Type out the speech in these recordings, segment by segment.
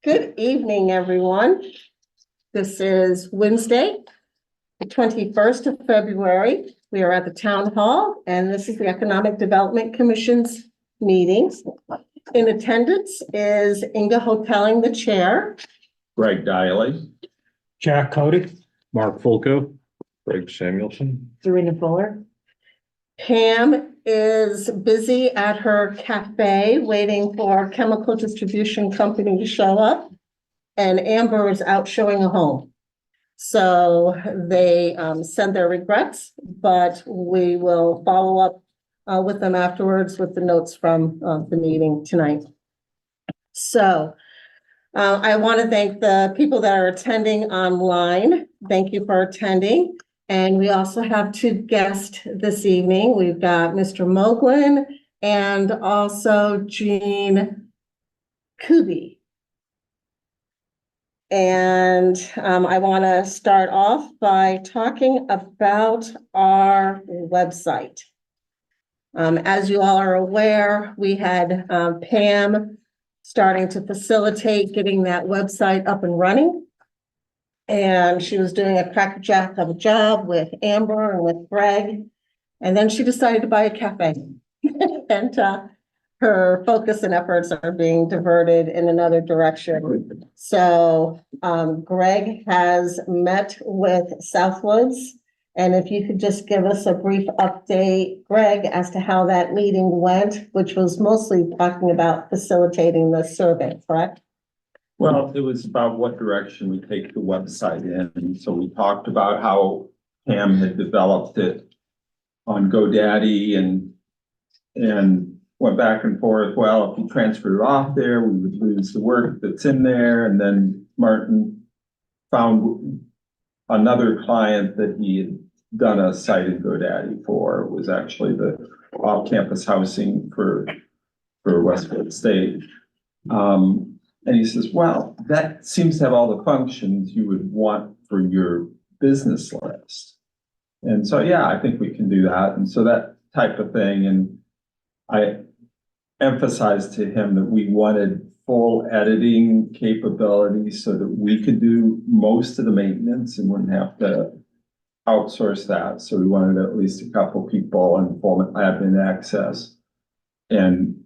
Good evening, everyone. This is Wednesday, the 21st of February. We are at the Town Hall, and this is the Economic Development Commission's meetings. In attendance is Inga Hoteling, the chair. Greg Diley. Jack Cody. Mark Fulco. Craig Samuelson. Serena Fuller. Pam is busy at her cafe waiting for Chemical Distribution Company to show up. And Amber is out showing a home. So they send their regrets, but we will follow up with them afterwards with the notes from the meeting tonight. So I want to thank the people that are attending online. Thank you for attending. And we also have two guests this evening. We've got Mr. Moglin and also Jean Kuby. And I want to start off by talking about our website. As you all are aware, we had Pam starting to facilitate getting that website up and running. And she was doing a crackerjack of a job with Amber and with Greg. And then she decided to buy a cafe. And her focus and efforts are being diverted in another direction. So Greg has met with Southwoods. And if you could just give us a brief update, Greg, as to how that meeting went, which was mostly talking about facilitating the survey, correct? Well, it was about what direction we take the website in. And so we talked about how Pam had developed it on GoDaddy and went back and forth. Well, if we transferred it off there, we would lose the work that's in there. And then Martin found another client that he had done a site in GoDaddy for. It was actually the off-campus housing for Westwood State. And he says, well, that seems to have all the functions you would want for your business list. And so, yeah, I think we can do that. And so that type of thing. And I emphasized to him that we wanted full editing capabilities so that we could do most of the maintenance and wouldn't have to outsource that. So we wanted at least a couple people and full admin access and,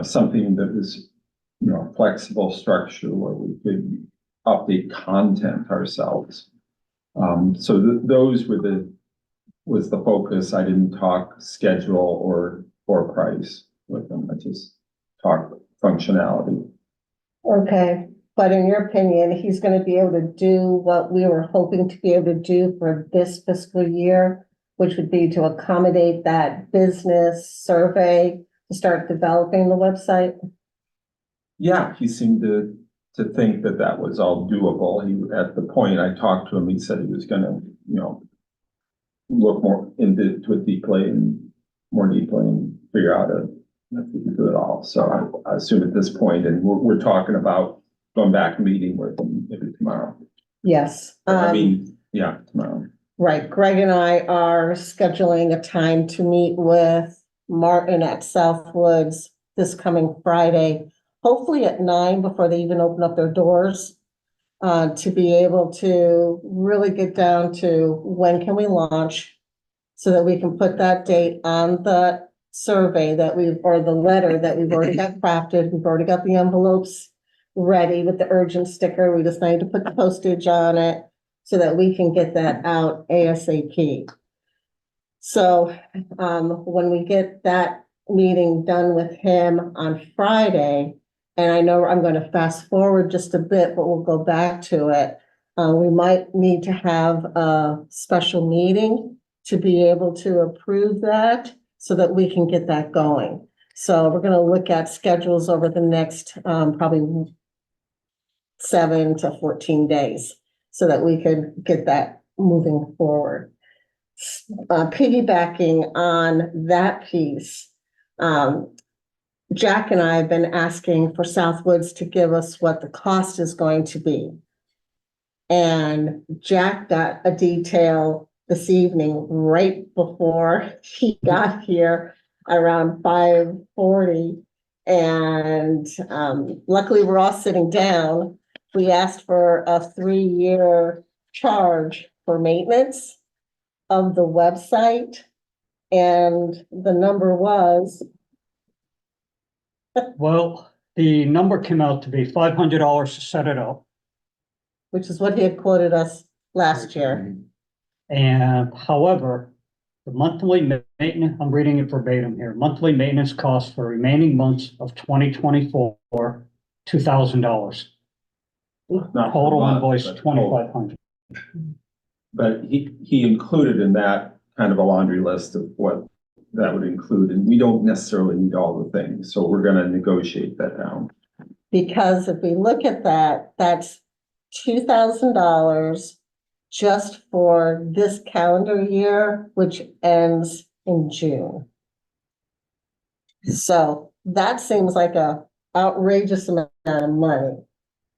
something that was, a flexible structure where we could update content ourselves. So those was the focus. I didn't talk schedule or price with them. I just talked functionality. Okay, but in your opinion, he's going to be able to do what we were hoping to be able to do for this fiscal year, which would be to accommodate that business survey to start developing the website? Yeah, he seemed to think that was all doable. At the point I talked to him, he said he was going to, look more into it more deeply and figure out if we can do it all. So I assume at this point, and we're talking about going back and meeting with him maybe tomorrow. Yes. Tomorrow. Right. Greg and I are scheduling a time to meet with Martin at Southwoods this coming Friday, hopefully at 9 before they even open up their doors, to be able to really get down to when can we launch so that we can put that date on the survey or the letter that we've already got crafted. We've already got the envelopes ready with the urgent sticker. We just need to put the postage on it so that we can get that out ASAP. So when we get that meeting done with him on Friday, and I know I'm going to fast forward just a bit, but we'll go back to it. We might need to have a special meeting to be able to approve that so that we can get that going. So we're going to look at schedules over the next probably 7 to 14 days so that we could get that moving forward. Piggybacking on that piece, Jack and I have been asking for Southwoods to give us what the cost is going to be. And Jack got a detail this evening, right before he got here around 5:40. And luckily, we're all sitting down. We asked for a 3-year charge for maintenance of the website. And the number was, Well, the number came out to be $500 to set it up. which is what he had quoted us last year. And however, the monthly maintenance, I'm reading it verbatim here, monthly maintenance cost for remaining months of 2024, $2,000. Not per Total month, invoice, but total. 2,500. But he included in that kind of a laundry list of what that would include, and we don't necessarily need all the things, so we're gonna negotiate that down. Because if we look at that, that's $2,000 just for this calendar year, which ends in June. So that seems like a outrageous amount of money.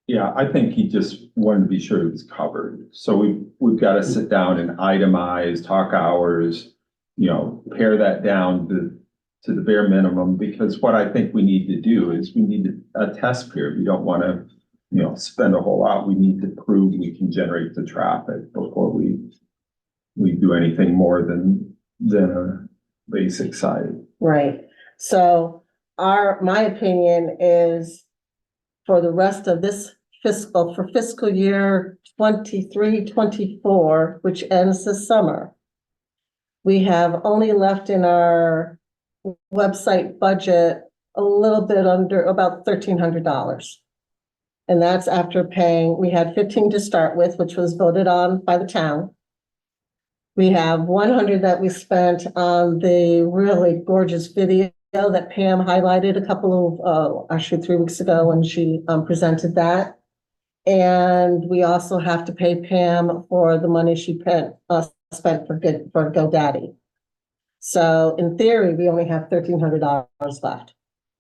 Yeah, I think he just wanted to be sure it was covered, so we've got to sit down and itemize, talk hours, pare that down to the bare minimum, because what I think we need to do is we need a test period. We don't want to, spend a whole lot. We need to prove we can generate the traffic before we do anything more than a basic site. Right, so my opinion is for the rest of this for fiscal year 23-24, which ends this summer, we have only left in our website budget a little bit under about $1,300. And that's after paying, we had 15 to start with, which was voted on by the town. We have 100 that we spent on the really gorgeous video that Pam highlighted a couple of, actually 3 weeks ago when she presented that. And we also have to pay Pam for the money she spent for GoDaddy. So in theory, we only have $1,300 left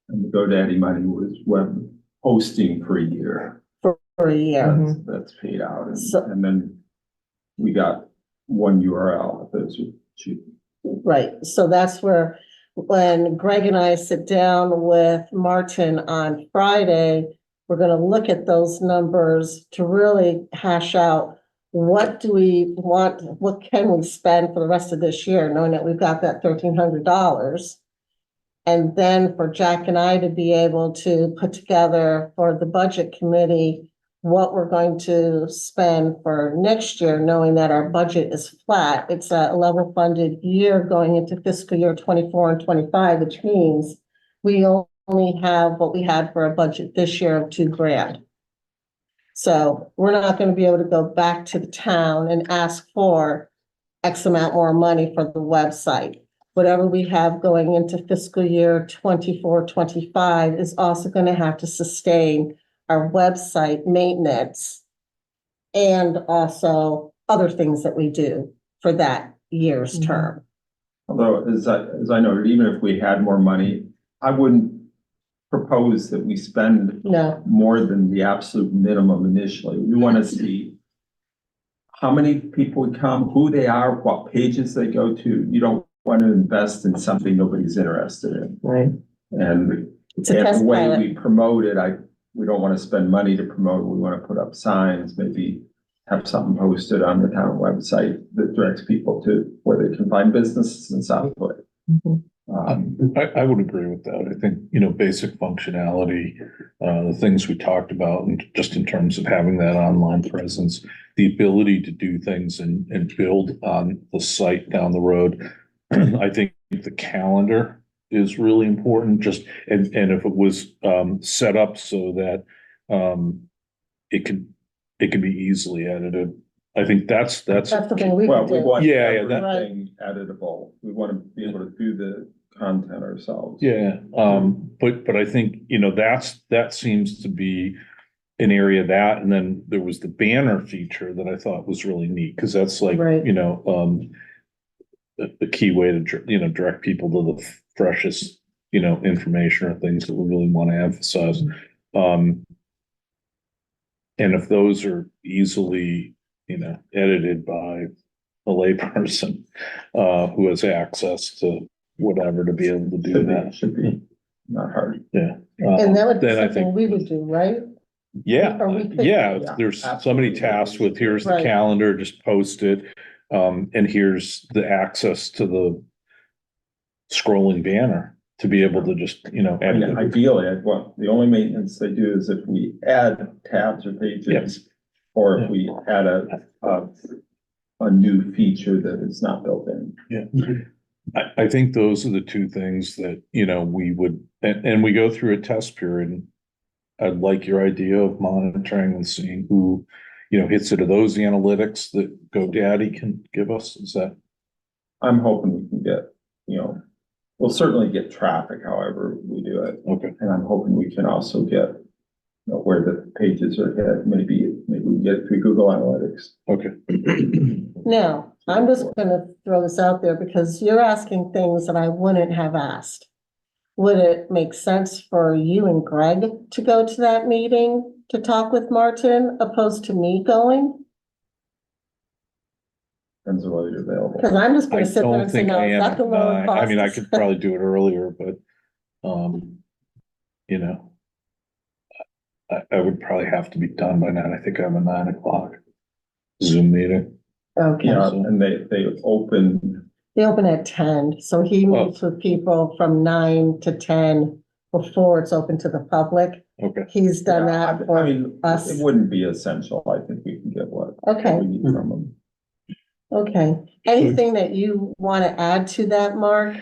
And the GoDaddy money was web hosting for a year. for a year. That's paid out, So- and then we got one URL, those are cheap. Right, so that's where, when Greg and I sit down with Martin on Friday, we're gonna look at those numbers to really hash out what do we want, what can we spend for the rest of this year, knowing that we've got that $1,300. And then for Jack and I to be able to put together for the budget committee what we're going to spend for next year, knowing that our budget is flat. It's a level funded year going into fiscal year 24 and 25, which means we only have what we had for a budget this year of $2,000. So we're not going to be able to go back to the town and ask for X amount more money for the website. Whatever we have going into fiscal year 24, 25 is also going to have to sustain our website maintenance and also other things that we do for that year's term. Although, as I noted, even if we had more money, I wouldn't propose that we spend No, more than the absolute minimum initially. We want to see how many people would come, who they are, what pages they go to. You don't want to invest in something nobody's interested in. right. And It's a the test way pilot. we promote it, we don't want to spend money to promote it. We want to put up signs, maybe have something posted on the town website that directs people to where they can find businesses in Southwood. I would agree with that. I think, basic functionality, the things we talked about, and just in terms of having that online presence, the ability to do things and build on the site down the road. I think the calendar is really important, and if it was set up so that it can be easily edited. I think that's That's the thing we Well, can we do. want Yeah, yeah, that- everything editable. We want to be able to do the content ourselves. Yeah, but I think, that seems to be an area and then there was the banner feature that I thought was really neat, because that's like, Right. the key way to, direct people to the freshest, information or things that we really want to emphasize. And if those are easily, edited by a layperson, who has access to whatever to be able to do that. Should be. not hard. And that would be Then I something think, we would do, right? yeah, or we could- yeah, if Yeah, there's somebody absolutely. tasked with, here's the Right. calendar, just post it. And here's the access to the scrolling banner to be able to just, I mean, ideally, the only maintenance they do is if we add tabs or pages. Or if we add a new feature that is not built in. I think those are the two things that, we would, and we go through a test period. I'd like your idea of monitoring and seeing who, hits it. Are those the analytics that GoDaddy can give us? Is that? I'm hoping we can get, we'll certainly get traffic however we do it. Okay. And I'm hoping we can also get, where the pages are hit, maybe we can get it through Google Analytics. Okay. Now, I'm just gonna throw this out there because you're asking things that I wouldn't have asked. Would it make sense for you and Greg to go to that meeting to talk with Martin opposed to me going? Depends on whether you're available. Cause I'm just I gonna sit there don't and say, think no, I is am. that the lower cost? I mean, I could probably do it earlier, but, you know. I would probably have to be done by 9. I think I have a 9 o'clock Zoom meeting. Okay, Yeah, and they open, they open at 10, so he meets with people from 9 to 10 before it's open to the public. Okay. He's done yeah, that I for mean, us. it wouldn't be essential. I think we can get what Okay, we need from them. okay. Anything that you want to add to that, Mark?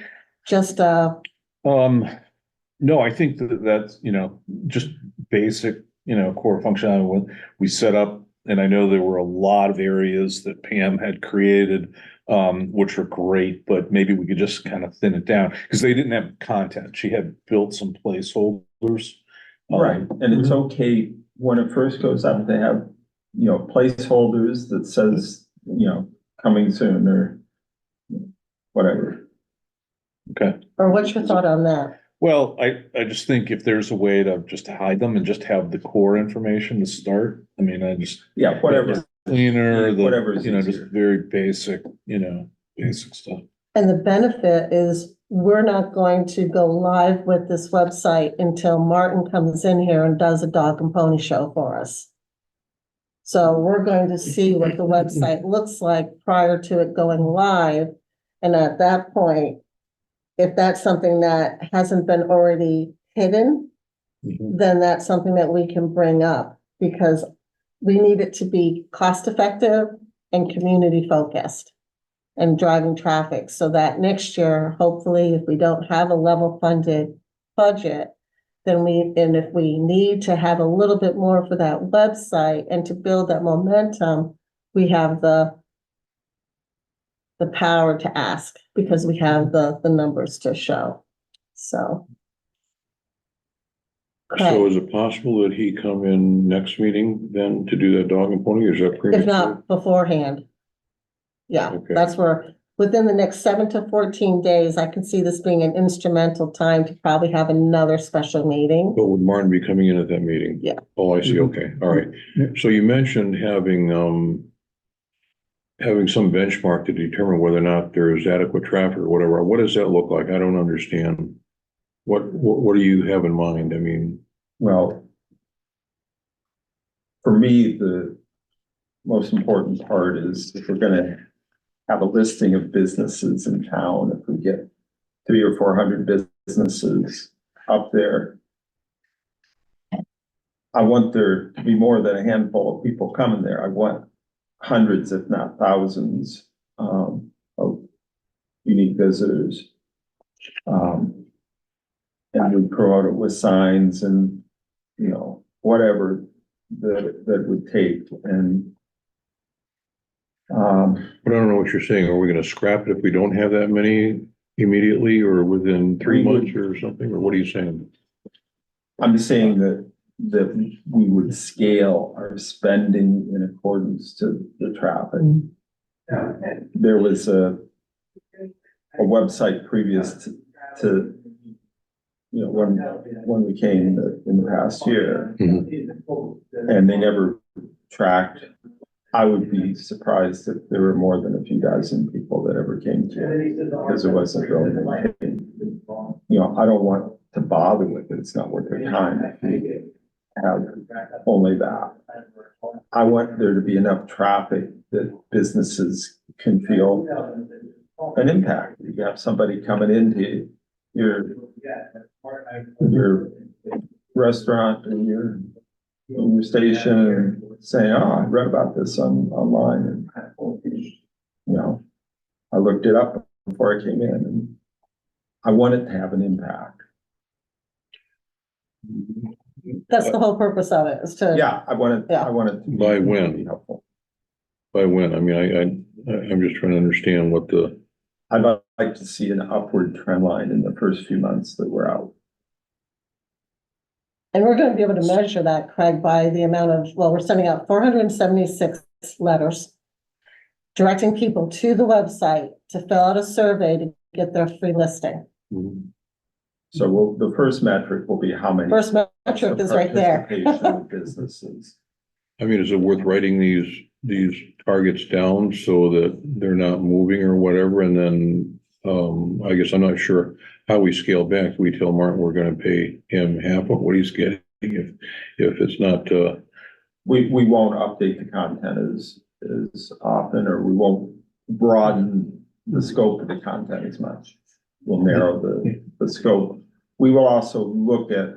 Just, No, I think that's, just basic, core functionality. When we set up, and I know there were a lot of areas that Pam had created, which were great, but maybe we could just kind of thin it down because they didn't have content. She had built some placeholders. Right, and it's okay when it first goes up, they have, placeholders that says, coming soon or whatever. Okay. or what's your thought on that? Well, I just think if there's a way to just hide them and just have the core information to start, I mean, Yeah, whatever. cleaner, Whatever is just easier. very basic, basic stuff. And the benefit is we're not going to go live with this website until Martin comes in here and does a dog and pony show for us. So we're going to see what the website looks like prior to it going live. And at that point, if that's something that hasn't been already hidden, then that's something that we can bring up because we need it to be cost effective and community focused and driving traffic so that next year, hopefully, if we don't have a level funded budget, then and if we need to have a little bit more for that website and to build that momentum, we have the power to ask because we have the numbers to show. So. So is it possible that he come in next meeting then to do that dog and pony, or is that If premature? not beforehand. Yeah, Okay. that's where, within the next 7 to 14 days, I can see this being an instrumental time to probably have another special meeting. But would Martin be coming in at that meeting? Yeah. Oh, I see, okay, all right. So you mentioned having some benchmark to determine whether or not there is adequate traffic or whatever. What does that look like? I don't understand. What do you have in mind? I mean, Well, for me, the most important part is if we're gonna have a listing of businesses in town, if we get 300 or 400 businesses up there, I want there to be more than a handful of people coming there. I want hundreds, if not thousands, of unique visitors. And we promote it with signs and, whatever that would take and. but I don't know what you're saying. Are we gonna scrap it if we don't have that many immediately or within 3 months or something? Or what are you saying? I'm saying that we would scale our spending in accordance to the traffic. There was a website previous to when we came in the past year, and they never tracked. I would be surprised if there were more than a few dozen people that ever came to it because it wasn't really anything. I don't want to bother with it. It's not worth their time if you have only that. I want there to be enough traffic that businesses can feel an impact. You have somebody coming into your restaurant and your station and saying, oh, I read about this online and, you know, I looked it up before I came in and I want it to have an impact. That's the whole purpose of it, is to. Yeah, I want it to be By when? be helpful. By when? I mean, I'm just trying to understand what the, I'd like to see an upward trend line in the first few months that we're out. And we're gonna be able to measure that, Craig, by the amount of, well, we're sending out 476 letters, directing people to the website to fill out a survey to get their free listing. So the first metric will be how many. First metric is right there. Participation of businesses. I mean, is it worth writing these targets down so that they're not moving or whatever? And then, I guess I'm not sure how we scale back. We tell Martin we're gonna pay him half of what he's getting if it's not, We won't update the content as often, or we won't broaden the scope of the content as much. We'll narrow the scope. We will also look at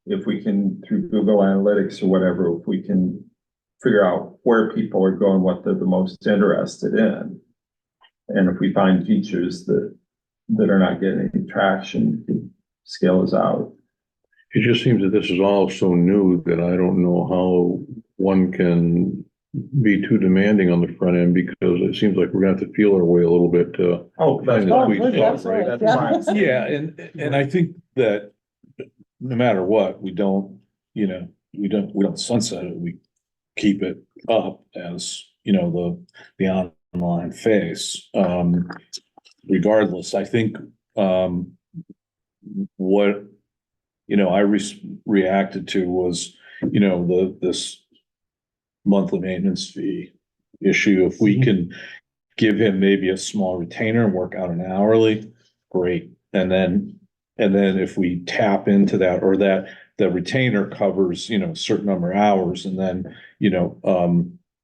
if we can, through Google Analytics or whatever, if we can figure out where people are going, what they're the most interested in. And if we find features that are not getting any traction, we can scale us out. it just seems that this is all so new that I don't know how one can be too demanding on the front end, because it seems like we're gonna have to feel our way a little bit to Oh, that's find Oh, the fine. sweet good, spot, absolutely, right? That's fine. Yeah, and I think that no matter what, we don't sunset it, we keep it up as, the online face. Regardless, I think, what, I reacted to was, this monthly maintenance fee issue. If we can give him maybe a small retainer and work out an hourly, great. And then if we tap into that, or that the retainer covers, a certain number of hours, and then,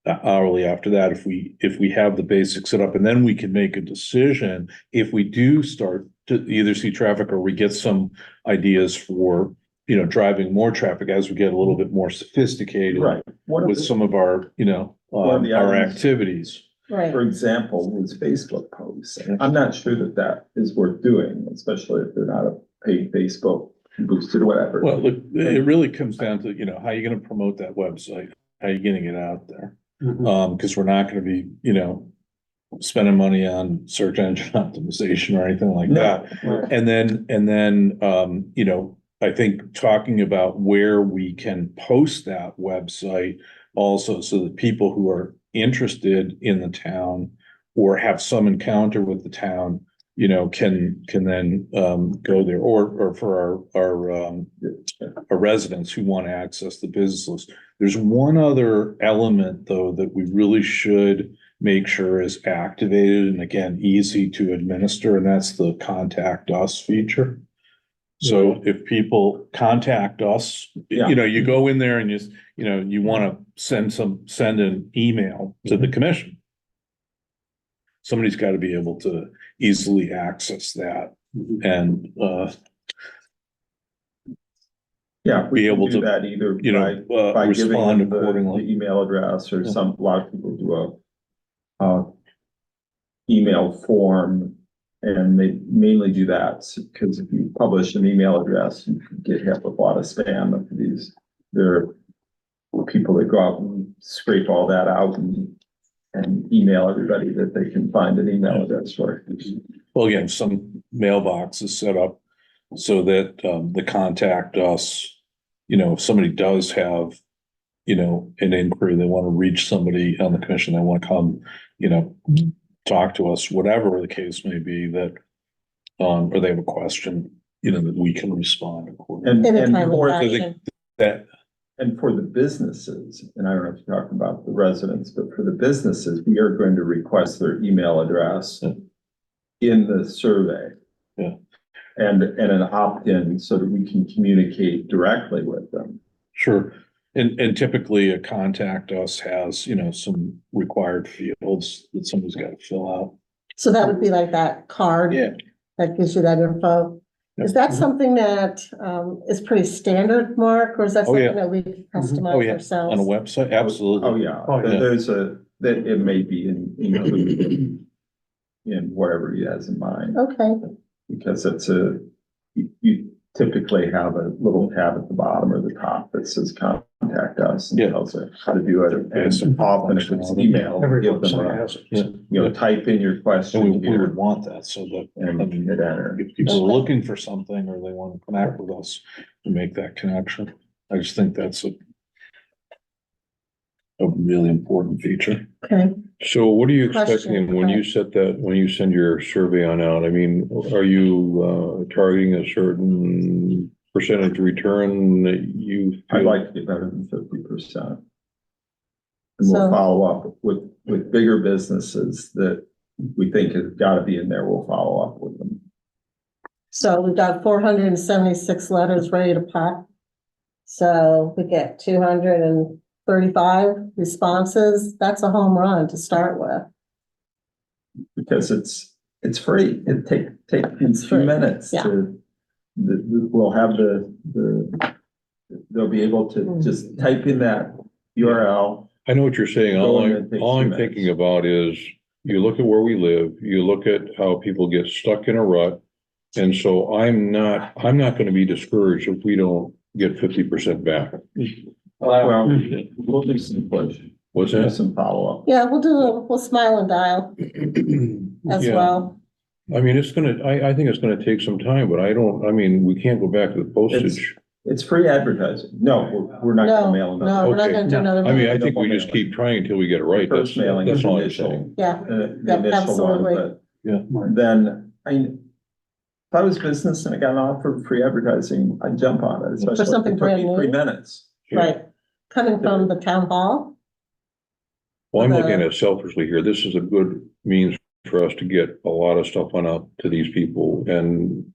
hourly after that, if we have the basics set up, and then we can make a decision if we do start to either see traffic or we get some ideas for, driving more traffic as we get a little bit more sophisticated Right. One of with the- some of our, One of the our items- activities. Right. For example, was Facebook posts. I'm not sure that is worth doing, especially if they're not a paid Facebook boosted or whatever. Well, look, it really comes down to, how are you gonna promote that website? How are you getting it out there? Cause we're not gonna be, spending money on search engine optimization or anything like that. No. And then, I think talking about where we can post that website also, so that people who are interested in the town or have some encounter with the town, can then, go there, or for our residents who want to access the business list. There's one other element, though, that we really should make sure is activated, and again, easy to administer, and that's the contact us feature. So if people contact us, Yeah. you go in there and you want to send an email to the commission. Somebody's got to be able to easily access that and, Yeah, we be can able do to, that either by giving respond them the accordingly. email address, or Yeah. a lot of people do a email form, and they mainly do that because if you publish an email address, you can get hit with a lot of spam of these. There are people that go out and scrape all that out and email everybody that they can find an email address for. Well, again, some mailbox is set up so that, the contact us, if somebody does have, an inquiry, they want to reach somebody on the commission, they want to come, talk to us, whatever the case may be, that, or they have a question, that we can respond accordingly. In a And timely for fashion. That, And for the businesses, and I don't know if you're talking about the residents, but for the businesses, we are going to request their email address Yeah. in the survey. and an opt-in so that we can communicate directly with them. Sure. And typically a contact us has, you know, some required fields that somebody's got to fill out. So that would be like that card that gives you that info. Is that something that is pretty standard, Mark, or is that Oh, yeah. something that we Oh, customize yeah. ourselves? On a website, absolutely. Oh, yeah, Oh, yeah. there's that it may be included in whatever he has in mind, Okay, because you typically have a little tab at the bottom or the top that says contact us and Yeah. tells us how to do it. Yeah, some And often if it's email, Every give them website a, has it. you know, type in your And question we here would want that so that, I and mean, hit enter. if people are Okay. looking for something or they want to connect with us to make that connection. I just think that's a really important feature. okay. So what are you Question, expecting when you right. set that, when you send your survey on out? I mean, are you targeting a certain percentage return that you? I'd feel- like to get better than 50%. And we'll So- follow up with bigger businesses that we think have got to be in there. We'll follow up with them. So we've got 476 letters ready to pop. So we get 235 responses. That's a home run to start with. Because it's free. It takes a few free, minutes yeah. we'll have they'll be able to just type in that URL. I know what you're saying. Go in and take All 2 I'm minutes. thinking about is you look at where we live, you look at how people get stuck in a rut. And so I'm not gonna be discouraged if we don't get 50% back. Well, we'll do some push, What's do that? some follow-up. Yeah, we'll smile and dial as Yeah. well. I mean, I think it's gonna take some time, but we can't go back to the postage. It's free advertising. No, we're not No, gonna mail no, another. we're not Okay. gonna do another. I mean, I meeting. think we just keep trying until we get it right. The first mailing is That's all I'm initial. saying. Yeah, The Yep, initial one, absolutely. but Yeah. then, if I was business and I got an offer for free advertising, I'd jump on it, especially if something it took me brand 3 new? minutes. right. Coming from the town hall. Well, I'm The- looking at it selfishly here. This is a good means for us to get a lot of stuff on out to these people, and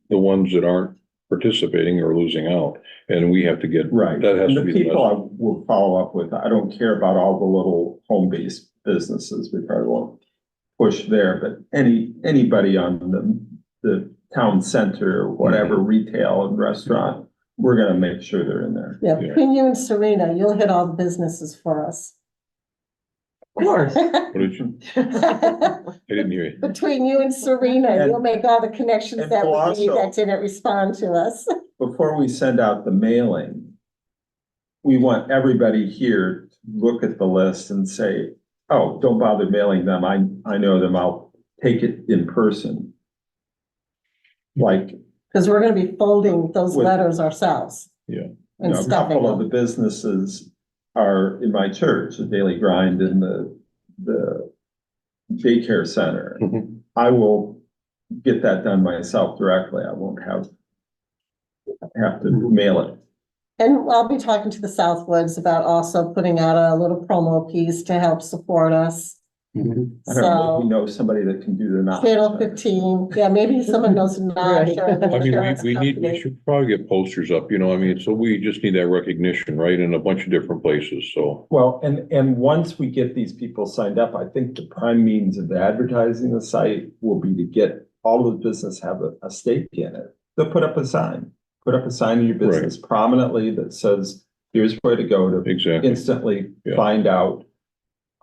the ones that aren't participating are losing out, and we have to get. Right, That has and to the be the people I message. will follow up with, I don't care about all the little home-based businesses, we probably won't push there, but anybody on the town center, whatever, retail and restaurant, we're gonna make sure they're in there. Yeah, Yeah. between you and Serena, you'll hit all the businesses for us. Of course. What did you, I didn't hear you. Between you and Serena, And- you'll make all the connections and that we'll we need also- that didn't respond to us. Before we send out the mailing, we want everybody here to look at the list and say, oh, don't bother mailing them. I know them. I'll take it in person. Like, Because we're gonna be folding those With- letters ourselves. Yeah. you And know, a stuffing couple of the them. businesses are in my church, the Daily Grind and the daycare center. Mhm. I will get that done myself directly. I won't have to mail it. And I'll be talking to the Southwoods about also putting out a little promo piece to help support us. I don't know, if we So, know somebody that can do the notch. Channel 15, yeah, maybe someone knows a notch. or an I mean, insurance we company. should probably get posters up, so we just need that recognition, right, in a bunch of different places, so. Well, and once we get these people signed up, I think the prime means of advertising the site will be to get all of the business have a stake in it. They'll put up a sign in your business prominently that says, here's where to go to Exactly. instantly Yeah. find out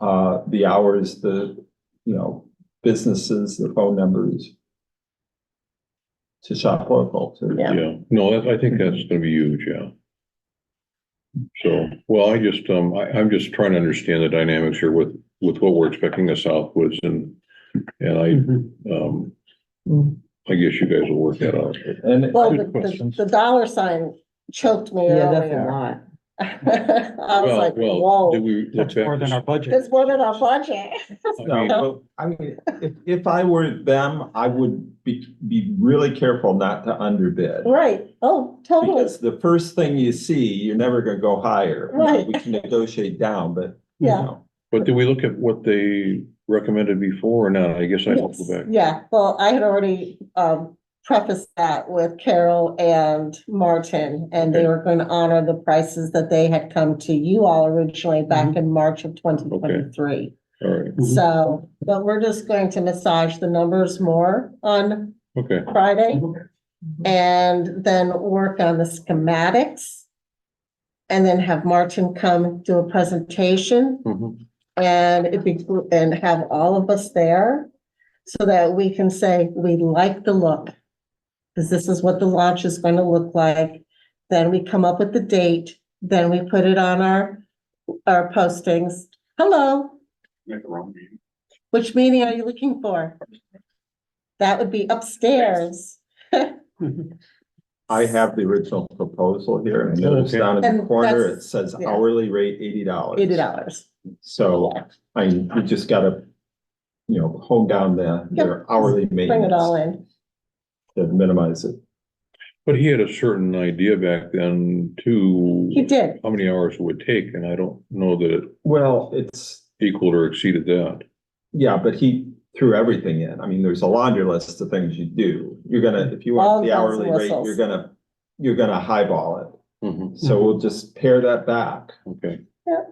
the hours, businesses, the phone numbers to shop local to. Yeah. Yeah, no, I think that's gonna be huge, yeah. So, well, I'm just trying to understand the dynamics here with what we're expecting the Southwoods and I guess you guys will work that out. And Well, Good questions. the dollar sign choked me Yeah, that's a earlier. lot. I was like, Well, whoa, did we look That's back? more than our budget. it's more than our budget. no, but I mean, if I were them, I would be really careful not to underbid. Right, oh, totally, Because the first thing you see, you're never gonna go higher. Right. We can negotiate down, but, yeah. But did we look at what they recommended before or not? I guess I have to Yes, go back. yeah, well, I had already, preface that with Carol and Martin, and they Okay. were going to honor the prices that they had come to you all originally back in March of 2023. All right, Mhm. So, but we're just going to massage the numbers more on okay, Friday and then work on the schematics. And then have Martin come do a presentation mhm, and and have all of us there so that we can say, we like the look. Because this is what the launch is going to look like. Then we come up with the date, then we put it on our postings. Hello, which meeting are you looking for? That would be upstairs. I have the original proposal here, and notice Okay. down in the And corner, that's- it says yeah. hourly rate $80. $80. So we just gotta, hone down their hourly Bring it all maintenance in. to minimize it. but he had a certain idea back then too. He did. How many hours it would take, and I don't know that it Well, it's, equaled or exceeded that. yeah, but he threw everything in. I mean, there's a laundry list of things you do. You're gonna, if you All want the bells and hourly rate, whistles. you're gonna highball it. Mhm, So we'll just pare that back. okay. Yeah.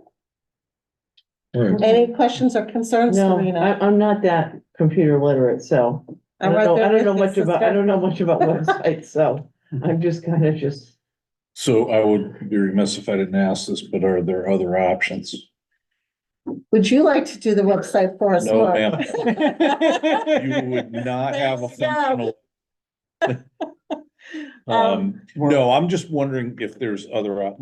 All right, Any questions or concerns, No, Serena? I'm not that computer literate, so I'm right there I don't with know you, much about, I sister. don't know much about websites, so I'm just kind of just. So I would be remiss if I didn't ask this, but are there other options? Would you like to do the website for us? No, Mark? ma'am. You would not have a functional. No, I'm just wondering if there's other, I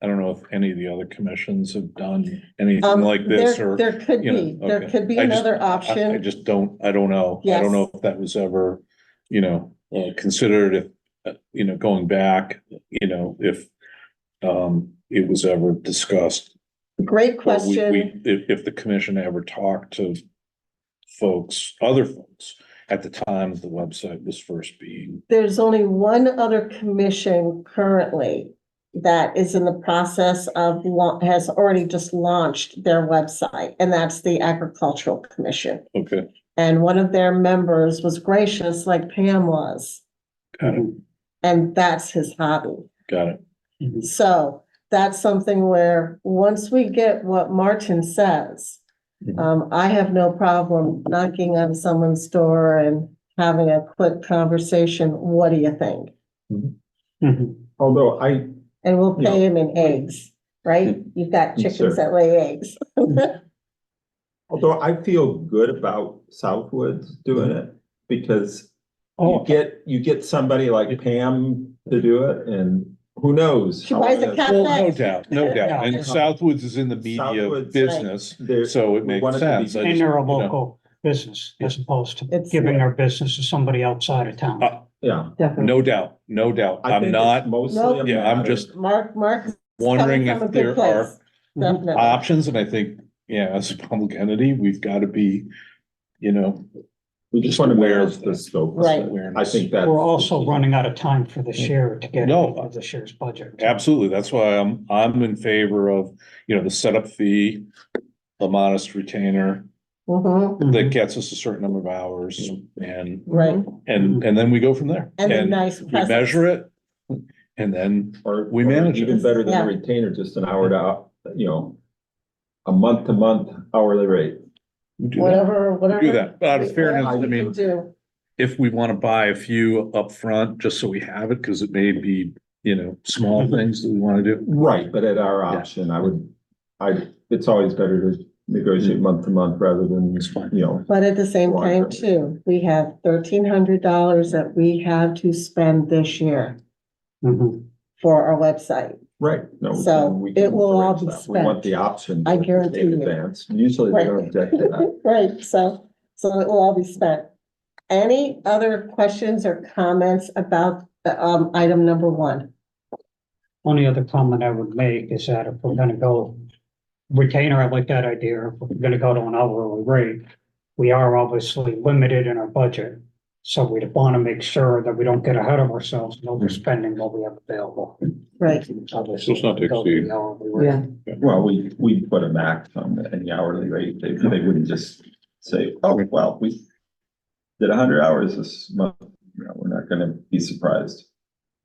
don't know if any of the other commissions have done anything like this or. There could you know, be, there okay. could be I just- another I option. just don't, I don't know. I don't know if that was ever, considered if, going back, if it was ever discussed. Great But question. if the commission ever talked to other folks at the time the website was first being. There's only one other commission currently that is in the process of, has already just launched their website, and that's the Agricultural Commission. Okay, And one of their members was gracious, like Pam was, got it, and that's his hobby. got it. So that's something where, once we get what Martin says, I have no problem knocking on someone's door and having a quick conversation. What do you think? Mhm. Although And we'll pay him in eggs, right? You've got chickens Sure. that lay eggs. although I feel good about Southwoods doing it, because Oh, you get somebody like Pam to do it, and who knows? She how buys a it is. cat- Well, no Thanks. doubt, no doubt. And Southwoods is in the media Southwoods, business, There- so it we makes want it to be- sense. I and just, they're a you know, local business as opposed to It's- giving their business to somebody outside of town. Yeah. Definitely. No doubt, no doubt. I I'm think it's not mostly Nope. a Yeah, I'm matter- just Mark. is wondering coming from if a good there place. are Definitely. options, and I think, as a public entity, we've got to be, We just want to aware manage of the that. scope. Right. I think that's. We're also running out of time for the share to get No. into the share's budget. Absolutely. That's why I'm in favor of, the setup fee, a modest retainer Mhm, that gets us a certain number of hours and, right. and then we go from there. And a nice We presence. measure it and then Or We or manage it. even better than Yeah. a retainer, just an hour to, a month-to-month hourly rate. we do that. Whatever. Do that. But out of fairness, whatever I we mean, can do. if we want to buy a few upfront, just so we have it, because it may be, small things that we want to do. Right, but at our Yeah. option, it's always better to negotiate month to month rather than, It's fine. But at the same Long time term. too, we have $1,300 that we have to spend this year Mhm. for our website. Right. No, we So can- we it can will all arrange be that. We want spent. the option. I to guarantee pay in you. advance. Usually they don't object to that. Right, so it will all be spent. Any other questions or comments about, item number 1? Only other comment I would make is that if we're gonna go retainer, I like that idea. If we're gonna go to an hourly rate, we are obviously limited in our budget. So we want to make sure that we don't get ahead of ourselves and overspending what we have available. Right, Obviously, So it's not to go to exceed. the hourly rate. Yeah, Well, we put a max on any hourly rate. They wouldn't just say, oh, well, did 100 hours this month, we're not gonna be surprised.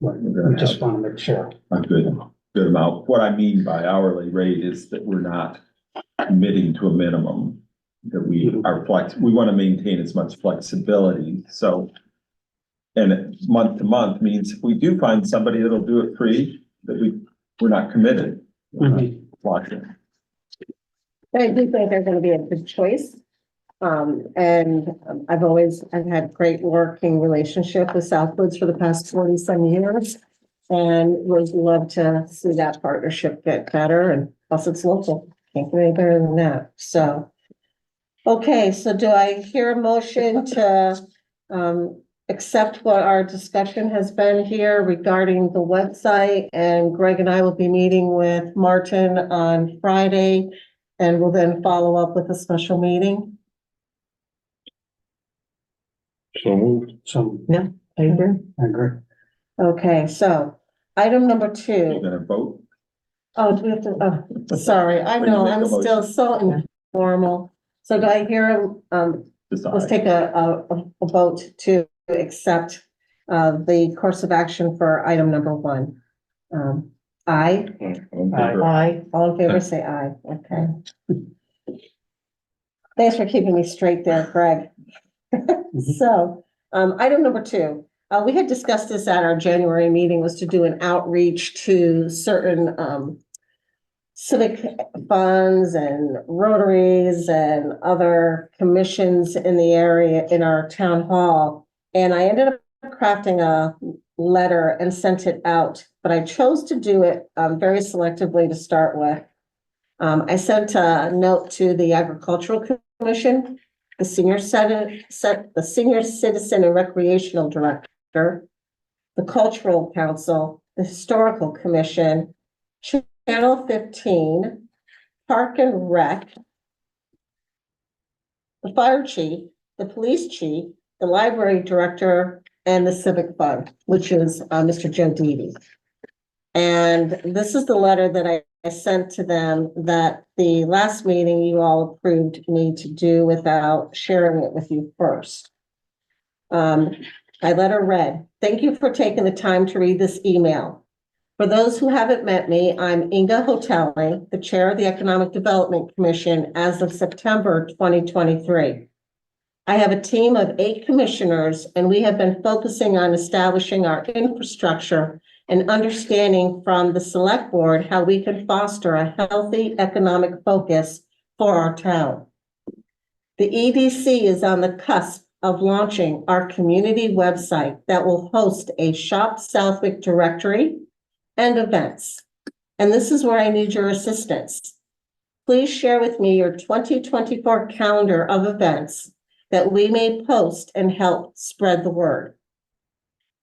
We're We gonna just have want to make sure. a good amount. What I mean by hourly rate is that we're not committing to a minimum. That we are we want to maintain as much flexibility, so. And month to month means if we do find somebody that'll do it free, that we're not committed. We're not watching. I do think they're gonna be a good choice. I've had great working relationship with Southwoods for the past 40-some years. And would love to see that partnership get better, and plus it's local, can't get any better than that, so. Okay, so do I hear a motion to, accept what our discussion has been here regarding the website? And Greg and I will be meeting with Martin on Friday, and we'll then follow up with a special meeting. So moved. So, I agree. I agree. Okay, so item number You're 2. gonna vote? Oh, do we have to, oh, sorry, I When you know, make a I'm still motion. so informal. So do I hear, let's Decide. take a vote to accept the course of action for item number 1. Aye, All in favor? Aye. all in favor, say aye, okay. Thanks for keeping me straight there, Greg. So, item number 2, we had discussed this at our January meeting, was to do an outreach to certain, civic funds and rotaries and other commissions in the area in our town hall. And I ended up crafting a letter and sent it out, but I chose to do it very selectively to start with. I sent a note to the Agricultural Commission, the Senior Citizen and Recreational Director, the Cultural Council, the Historical Commission, Channel 15, Park and Rec, the Fire Chief, the Police Chief, the Library Director, and the Civic Fund, which is Mr. Joe Deedy. And this is the letter that I sent to them that the last meeting you all approved me to do without sharing it with you first. My letter read, "Thank you for taking the time to read this email. For those who haven't met me, I'm Inga Hotelli, the Chair of the Economic Development Commission as of September 2023. I have a team of 8 commissioners, and we have been focusing on establishing our infrastructure and understanding from the select board how we can foster a healthy economic focus for our town. The EDC is on the cusp of launching our community website that will host a Shop Southwick directory and events. And this is where I need your assistance. Please share with me your 2024 calendar of events that we may post and help spread the word.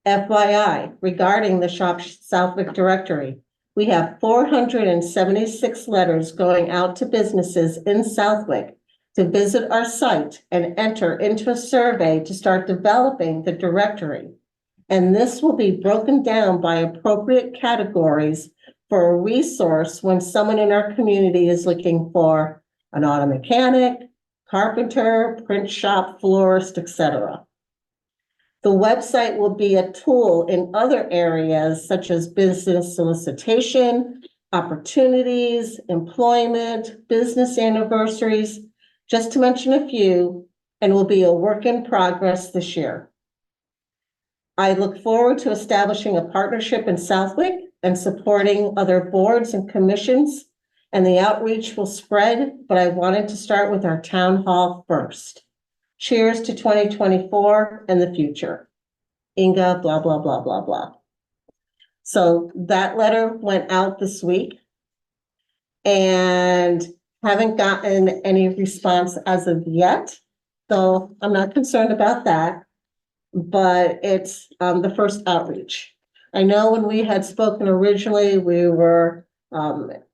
FYI, regarding the Shop Southwick directory, we have 476 letters going out to businesses in Southwick to visit our site and enter into a survey to start developing the directory. And this will be broken down by appropriate categories for a resource when someone in our community is looking for an auto mechanic, carpenter, print shop, florist, etc. The website will be a tool in other areas such as business solicitation, opportunities, employment, business anniversaries, just to mention a few, and will be a work in progress this year. I look forward to establishing a partnership in Southwick and supporting other boards and commissions, and the outreach will spread, but I wanted to start with our town hall first. Cheers to 2024 and the future. Inga, blah, blah, blah, blah, blah. So that letter went out this week and haven't gotten any response as of yet, so I'm not concerned about that. But it's the first outreach. I know when we had spoken originally, we were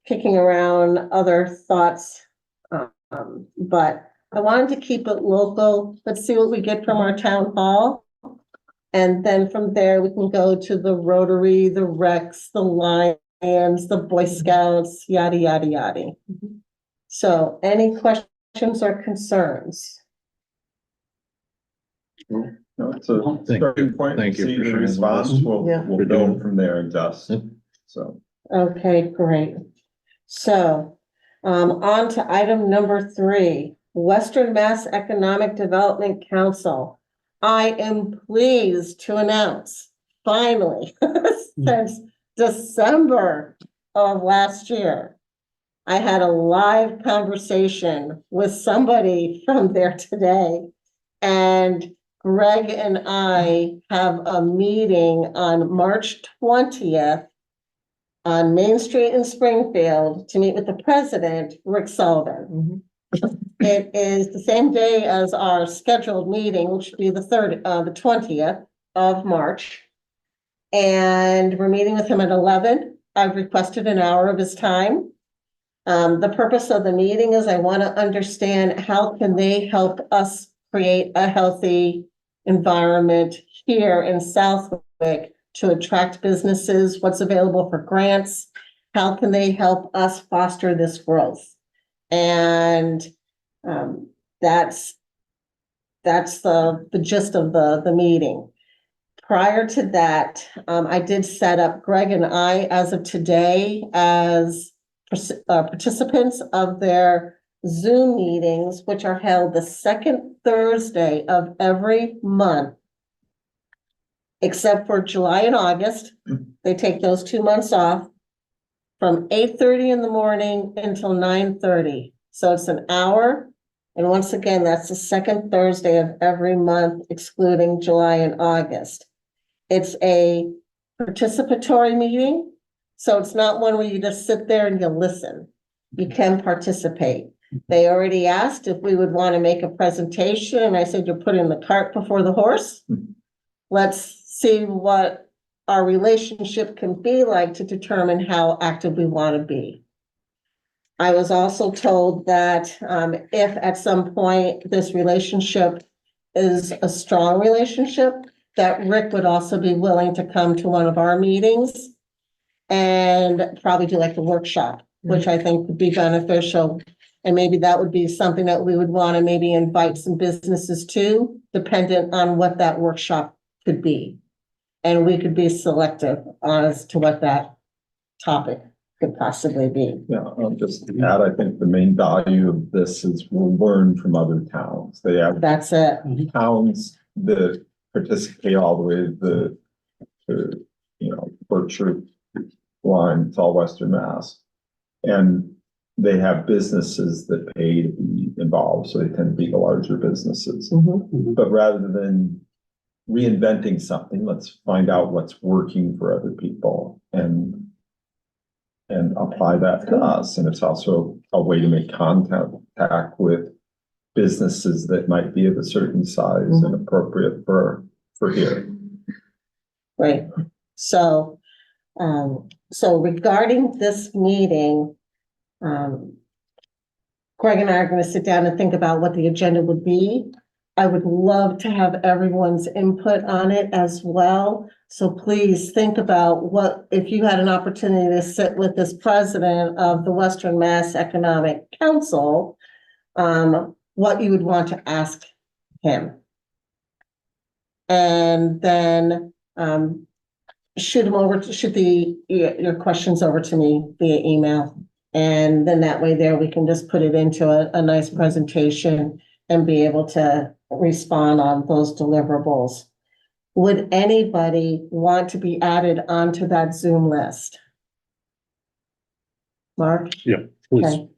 kicking around other thoughts. But I wanted to keep it local. Let's see what we get from our town hall. And then from there, we can go to the Rotary, the Rex, the Lions, the Boy Scouts, yada, yada, yada. So any questions or concerns? No, it's a Thank you. starting point. Thank you See for the sharing with response. us. We'll, Yeah. we'll We're build doing- from there and adjust. Yep. So, Okay, great. So, on to item number 3, Western Mass Economic Development Council. I am pleased to announce, finally, since December of last year, I had a live conversation with somebody from there today. And Greg and I have a meeting on March 20th on Main Street in Springfield to meet with the president, Rick Sullivan. Mhm. It is the same day as our scheduled meeting, which would be the 20th of March. And we're meeting with him at 11. I've requested an hour of his time. The purpose of the meeting is I want to understand how can they help us create a healthy environment here in Southwick to attract businesses, what's available for grants, how can they help us foster this growth? And that's the gist of the meeting. Prior to that, I did set up Greg and I, as of today, as participants of their Zoom meetings, which are held the second Thursday of every month, except for July and August. They take those 2 months off from 8:30 in the morning until 9:30. So it's an hour. And once again, that's the second Thursday of every month, excluding July and August. It's a participatory meeting. So it's not one where you just sit there and you listen. You can participate. They already asked if we would want to make a presentation, and I said, you're putting the cart before the horse. Let's see what our relationship can be like to determine how active we want to be. I was also told that if at some point this relationship is a strong relationship, that Rick would also be willing to come to one of our meetings and probably do like a workshop, which I think would be beneficial. And maybe that would be something that we would want to maybe invite some businesses to, dependent on what that workshop could be. And we could be selective as to what that topic could possibly be. yeah, I'll just add, I think the main value of this is we'll learn from other towns. They have That's it. towns that participate all the way to, Berkshire line, it's all Western Mass. And they have businesses that pay to be involved, so they tend to be the larger businesses. Mhm. But rather than reinventing something, let's find out what's working for other people and apply that to us. And it's also a way to make contact with businesses that might be of a certain size and appropriate for here. Right. So, so regarding this meeting, Greg and I are going to sit down and think about what the agenda would be. I would love to have everyone's input on it as well. So please think about what, if you had an opportunity to sit with this president of the Western Mass Economic Council, what you would want to ask him. And then, shoot your questions over to me via email. And then that way there, we can just put it into a nice presentation and be able to respond on those deliverables. Would anybody want to be added onto that Zoom list? Mark? Please. Okay,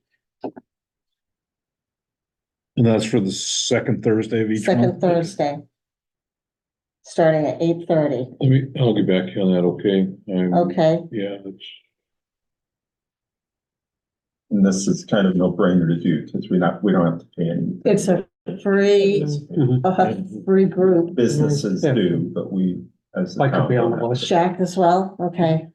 And that's for the second Thursday of each month? second Thursday. Starting at 8:30. I'll get back to you on that, okay? Okay, Yeah, it's, And this is kind of no brainer to do because we don't have to pay any. it's a free, free group. Businesses Yeah. do, but we as the I could town be on don't the have list. to. Jack as well, okay.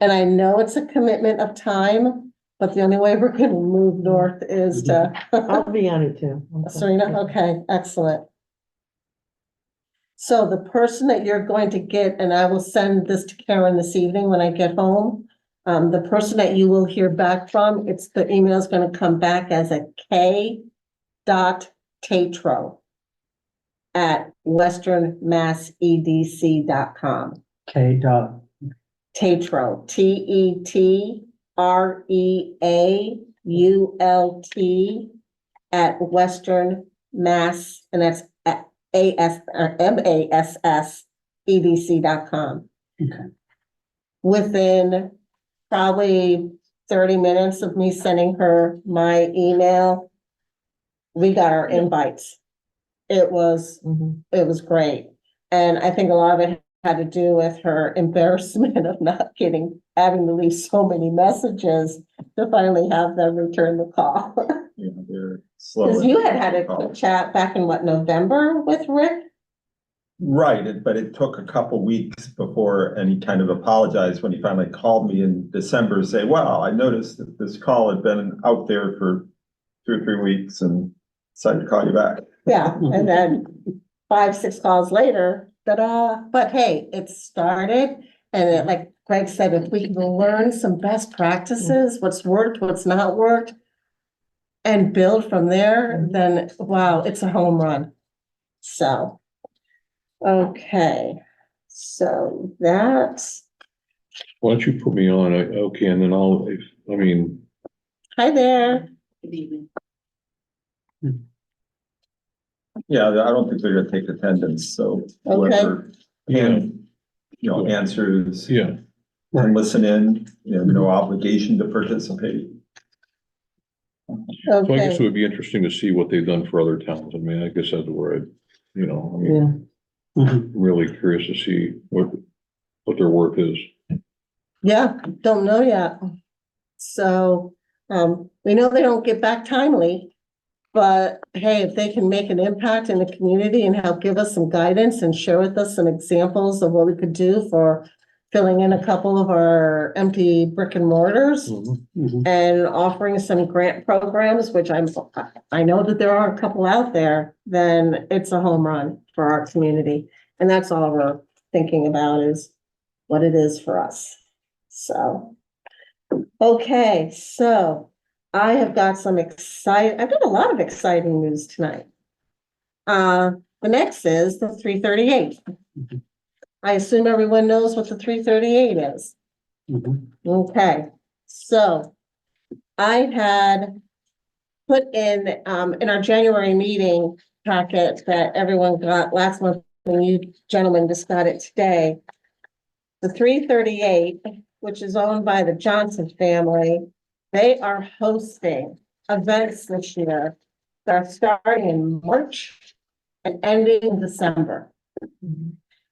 And I know it's a commitment of time, but the only way we're gonna move north is to. I'll be on it too. Serena, okay, excellent. So the person that you're going to get, and I will send this to Karen this evening when I get home. The person that you will hear back from, the email is gonna come back as a K.Tatro. at westernmassedc.com. K dot, Tetro, TETREAULT at Western Mass, and that's at MASSEDC.com. okay, Within probably 30 minutes of me sending her my email, we got our invites. It was Mhm. great. And I think a lot of it had to do with her embarrassment of not having to leave so many messages to finally have them return the call. You know, they're slow. Because you had a Call. quick chat back in what, November with Rick? Right, but it took a couple weeks before, and he kind of apologized when he finally called me in December, to say, well, I noticed that this call had been out there for 2 or 3 weeks and decided to call you back. Yeah, and then 5, 6 calls later, ta-da, but hey, it started. And it, like Greg said, if we can learn some best practices, what's worked, what's not worked, and build from there, then wow, it's a home run. So, okay, so that's, Why don't you put me on? Okay, and then I mean, hi there. Yeah, I don't think they're gonna take attendance, so whoever can, answers yeah, and listen in, no obligation to participate. so I guess it Okay, would be interesting to see what they've done for other towns. I mean, I guess that's where I, I mean, Yeah. mhm, really curious to see what their work is. yeah, don't know yet. So, we know they don't get back timely. But hey, if they can make an impact in the community and help give us some guidance and share with us some examples of what we could do for filling in a couple of our empty brick and mortars mhm. and offering some grant programs, which I know that there are a couple out there, then it's a home run for our community. And that's all we're thinking about is what it is for us. So, okay, so I have got I've got a lot of exciting news tonight. The next is the 338. I assume everyone knows what the 338 is. Mhm. Okay, so I had put in our January meeting packet that everyone got last month, and you gentlemen just got it today. The 338, which is owned by the Johnson family, they are hosting events this year that are starting in March and ending in December.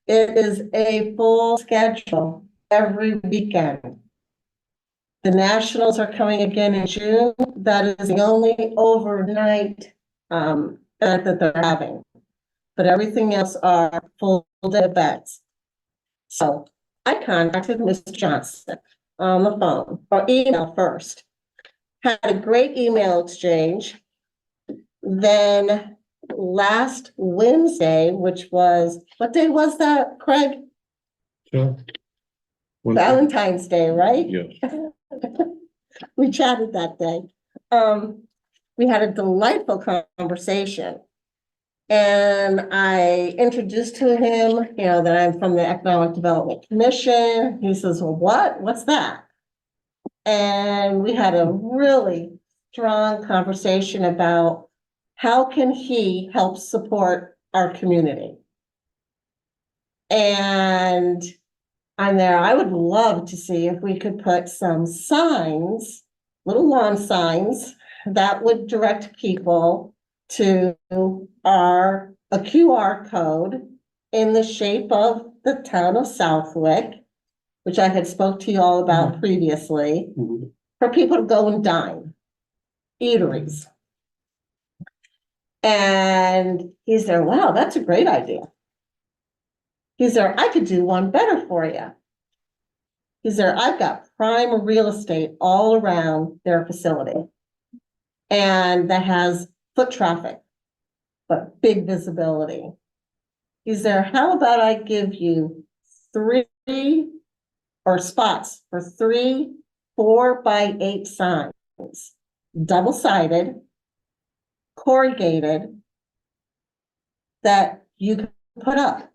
It is a full schedule every weekend. The Nationals are coming again in June. That is the only overnight event that they're having. But everything else are full day events. So I contacted Mr. Johnson on the phone or email first. Had a great email exchange. Then last Wednesday, which was, what day was that, Craig? So. Valentine's Day, right? Yes, We chatted that day. We had a delightful conversation. And I introduced to him, that I'm from the Economic Development Commission. He says, well, what's that? And we had a really strong conversation about how can he help support our community? And I'm there, I would love to see if we could put some signs, little lawn signs that would direct people to a QR code in the shape of the town of Southwick, which I had spoke to you all about previously, Mhm. for people to go and dine, eateries. And he's there, wow, that's a great idea. He's there, I could do one better for you. He's there, I've got prime real estate all around their facility. And that has foot traffic, but big visibility. He's there, how about I give you 3 spots for 3 4x8 signs, double-sided, corrugated, that you can put up.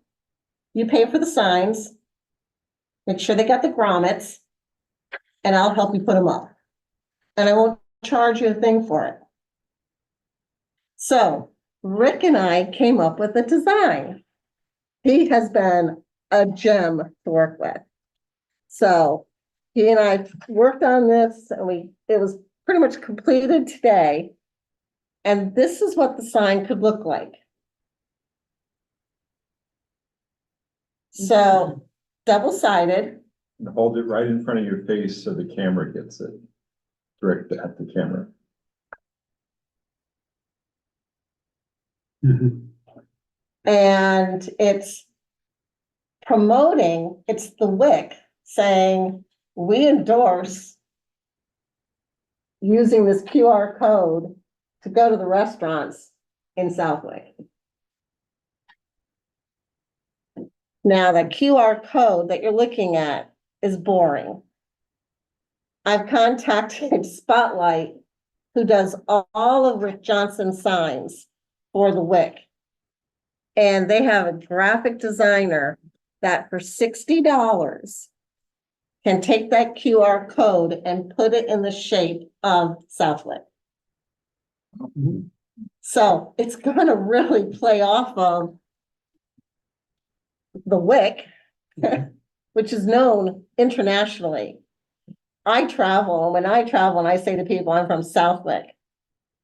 You pay for the signs. Make sure they got the grommets. And I'll help you put them up. And I won't charge you a thing for it. So Rick and I came up with a design. He has been a gem to work with. So he and I worked on this and it was pretty much completed today. And this is what the sign could look like. So double-sided, And hold it right in front of your face so the camera gets it. Direct at the camera. and it's promoting, it's the WIC saying, we endorse using this QR code to go to the restaurants in Southwick. Now, the QR code that you're looking at is boring. I've contacted Spotlight, who does all of Rick Johnson's signs for the WIC. And they have a graphic designer that for $60 can take that QR code and put it in the shape of Southwick. So it's gonna really play off of the WIC, which is known internationally. I travel, and when I travel and I say to people, I'm from Southwick,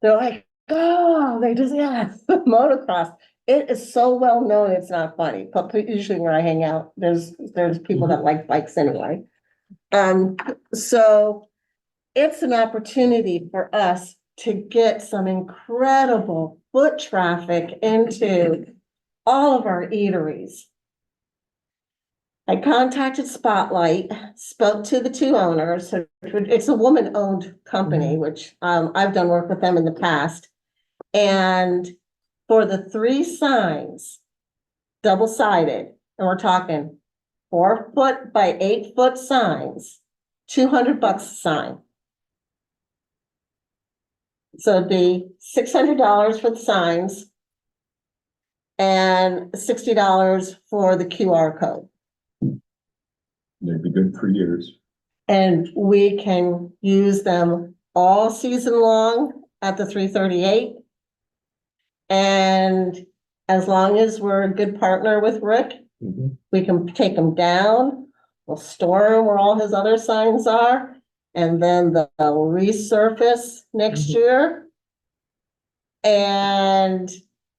they're like, oh, they just, yeah, motocross. It is so well known, it's not funny, but usually where I hang out, there's people that like bikes anyway. So it's an opportunity for us to get some incredible foot traffic into all of our eateries. I contacted Spotlight, spoke to the two owners. It's a woman-owned company, which I've done work with them in the past. And for the 3 signs, double-sided, and we're talking 4-foot by 8-foot signs, $200 a sign. So it'd be $600 for the signs and $60 for the QR code. They'd be good for years. And we can use them all season long at the 338. And as long as we're a good partner with Rick, we can take them down. We'll store them where all his other signs are. And then they'll resurface next year. And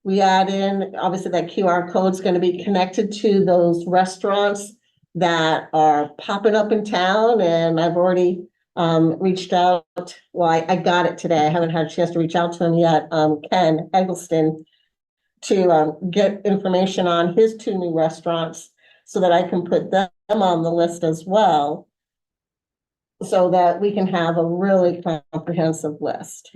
we add in, obviously that QR code is going to be connected to those restaurants that are popping up in town. And I've already reached out. Well, I got it today. I haven't had a chance to reach out to him yet. Ken Eggleston, to get information on his 2 new restaurants so that I can put them on the list as well, so that we can have a really comprehensive list.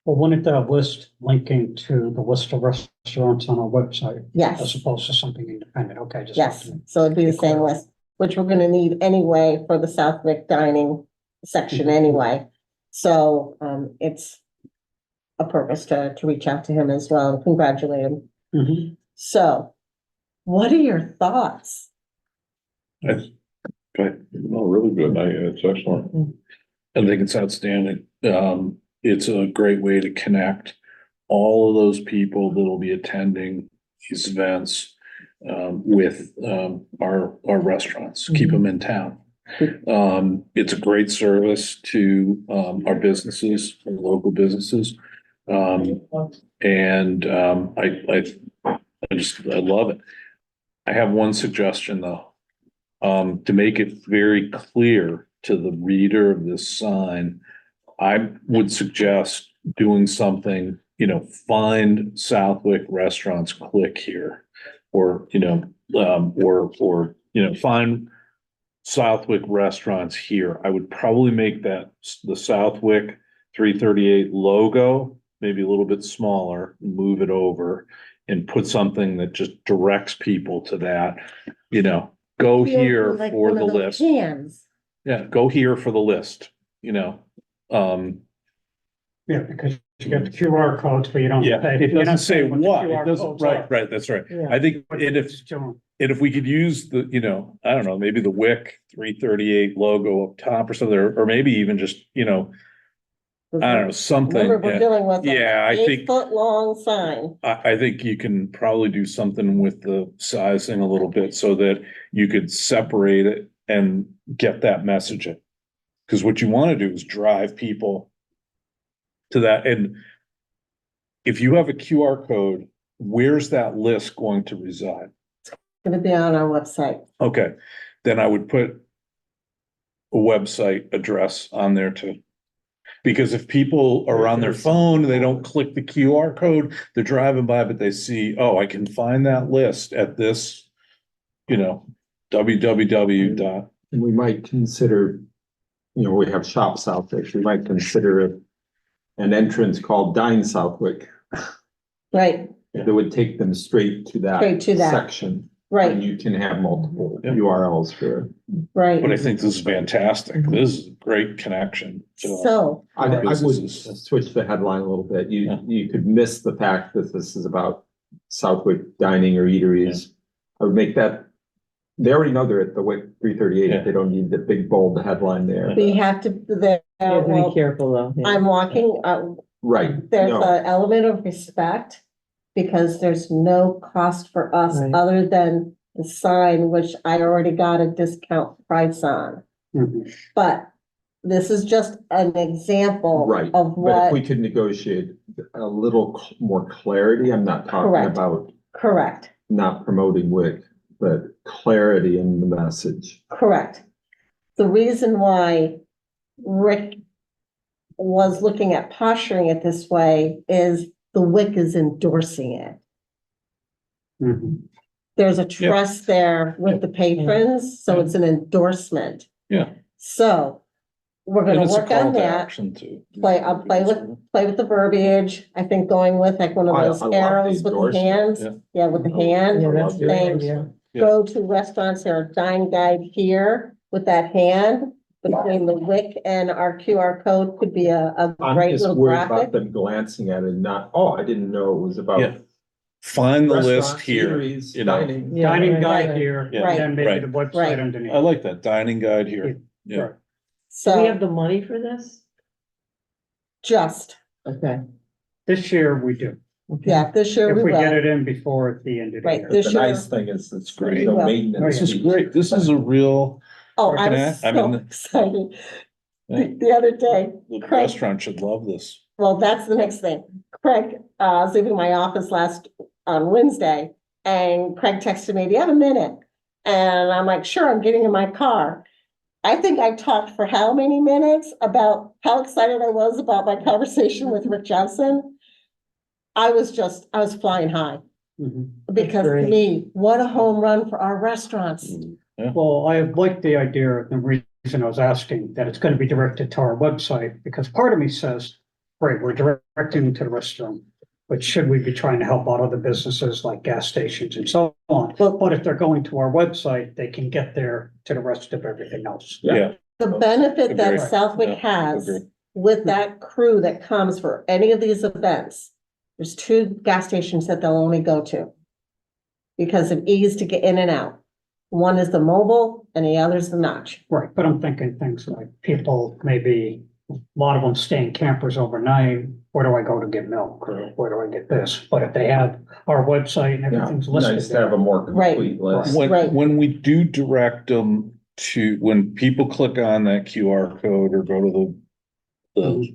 Well, wouldn't that list linking to the list of restaurants on our website as Yes, opposed to something independent? Okay, just. yes. So it'd be the same list, which we're gonna need anyway for the Southwick dining section anyway. So it's a purpose to reach out to him as well and congratulate him. Mhm. So what are your thoughts? That's good. No, really good. It's excellent. I think it's outstanding. It's a great way to connect all of those people that'll be attending these events with our restaurants, keep them in town. It's a great service to our businesses, our local businesses. And I love it. I have one suggestion though, to make it very clear to the reader of this sign. I would suggest doing something, find Southwick restaurants, click here, or, find Southwick restaurants here. I would probably make that the Southwick 338 logo, maybe a little bit smaller, move it over and put something that just directs people to that, go here Like for one the of those list. cans. Yeah, go here for the list, Yeah, because you get the QR codes, but you don't. Yeah, pay- it you're doesn't not say saying the what, QR it doesn't, codes are. right, that's right. Yeah. I think, But and it's doing- if we could use the, I don't know, maybe the WIC 338 logo up top or something, or maybe even just, I don't know, something. Remember, we're dealing with Yeah, I an think- 8-foot long sign. I think you can probably do something with the sizing a little bit so that you could separate it and get that messaging. Because what you want to do is drive people to that. And if you have a QR code, where's that list going to reside? Gonna be on our website. Okay, then I would put a website address on there too. Because if people are on their phone, they don't click the QR code, they're driving by, but they see, oh, I can find that list at this, www dot. And we might consider, we have Shop Southwick, we might consider an entrance called Dine Southwick. Right, That would take them straight to Straight to that. section. And right, you can have multiple Yeah. URLs for it. right. But I think this is fantastic. This is a great connection. So, I would Businesses. switch the headline a little bit. Yeah. You could miss the fact that this is about Southwick dining or eateries. I would make that, they already know they're at the WIC 338. Yeah. They don't need the big bold headline there. we have to, You have to be well, careful though. yeah. I'm walking, Right. there's No. an element of respect. Because there's no cost for us Right. other than the sign, which I already got a discount price on. Mhm. But this is just an example Right, of but if we what, could negotiate a little more clarity, I'm not talking Correct. about correct, not promoting WIC, but clarity in the message. correct. The reason why Rick was looking at posturing it this way is the WIC is endorsing it. Mhm. There's a trust there with the patrons, so it's an endorsement. Yeah. So we're And gonna it's a work call on to that, action too. I'll play with the verbiage, I think going with like one of I those love the arrows with the endorsement, hands. yeah. Yeah, with the hand, Yeah, that's a good thing. idea. Yeah. Go to restaurants, there are dine guide here with that hand. Between the WIC and our QR code could be a I'm great just little worried about graphic. them glancing at it and not, oh, I didn't know it was Yeah. about. Find the list restaurants, here. eateries, you know. dining. Yeah, Dining right, guide right. here, Yeah. and then maybe Right. the website Right. underneath. I like that dining guide here. Yeah. Right. Do we So have the money for this? just, Okay. This year we do, Okay. yeah, this year if we we get will. it in before the end of the Right, year. this The year- nice thing is it's Great. no Well, maintenance. This is fees. great. This is a real, Oh, I Can was I so mean, excited. Yeah. The other day, the Craig, restaurant should love this. well, that's the next thing. Craig, was leaving my office on Wednesday, and Craig texted me, do you have a minute? And I'm like, sure, I'm getting in my car. I think I talked for how many minutes about how excited I was about my conversation with Rick Johnson? I was flying high, Mhm. because to great. me, what a home run for our restaurants. Well, I like the idea, the reason I was asking, that it's gonna be directed to our website, because part of me says, great, we're directing to the restaurant. But should we be trying to help out other businesses like gas stations and so on? Well- But if they're going to our website, they can get there to the rest of everything else. Yeah. The benefit that Agree. Southwick Yeah, has agree. with that crew that comes for any of these events, there's 2 gas stations that they'll only go to because of ease to get in and out. One is the Mobile and the other is the Notch. Right, but I'm thinking things like people, maybe a lot of them staying campers overnight. Where do I go to get milk, or where do I get this? But if they have our website and Yeah, everything's nice listed to have a there. more Right. complete list. Right. When we do direct them to, when people click on that QR code or go to the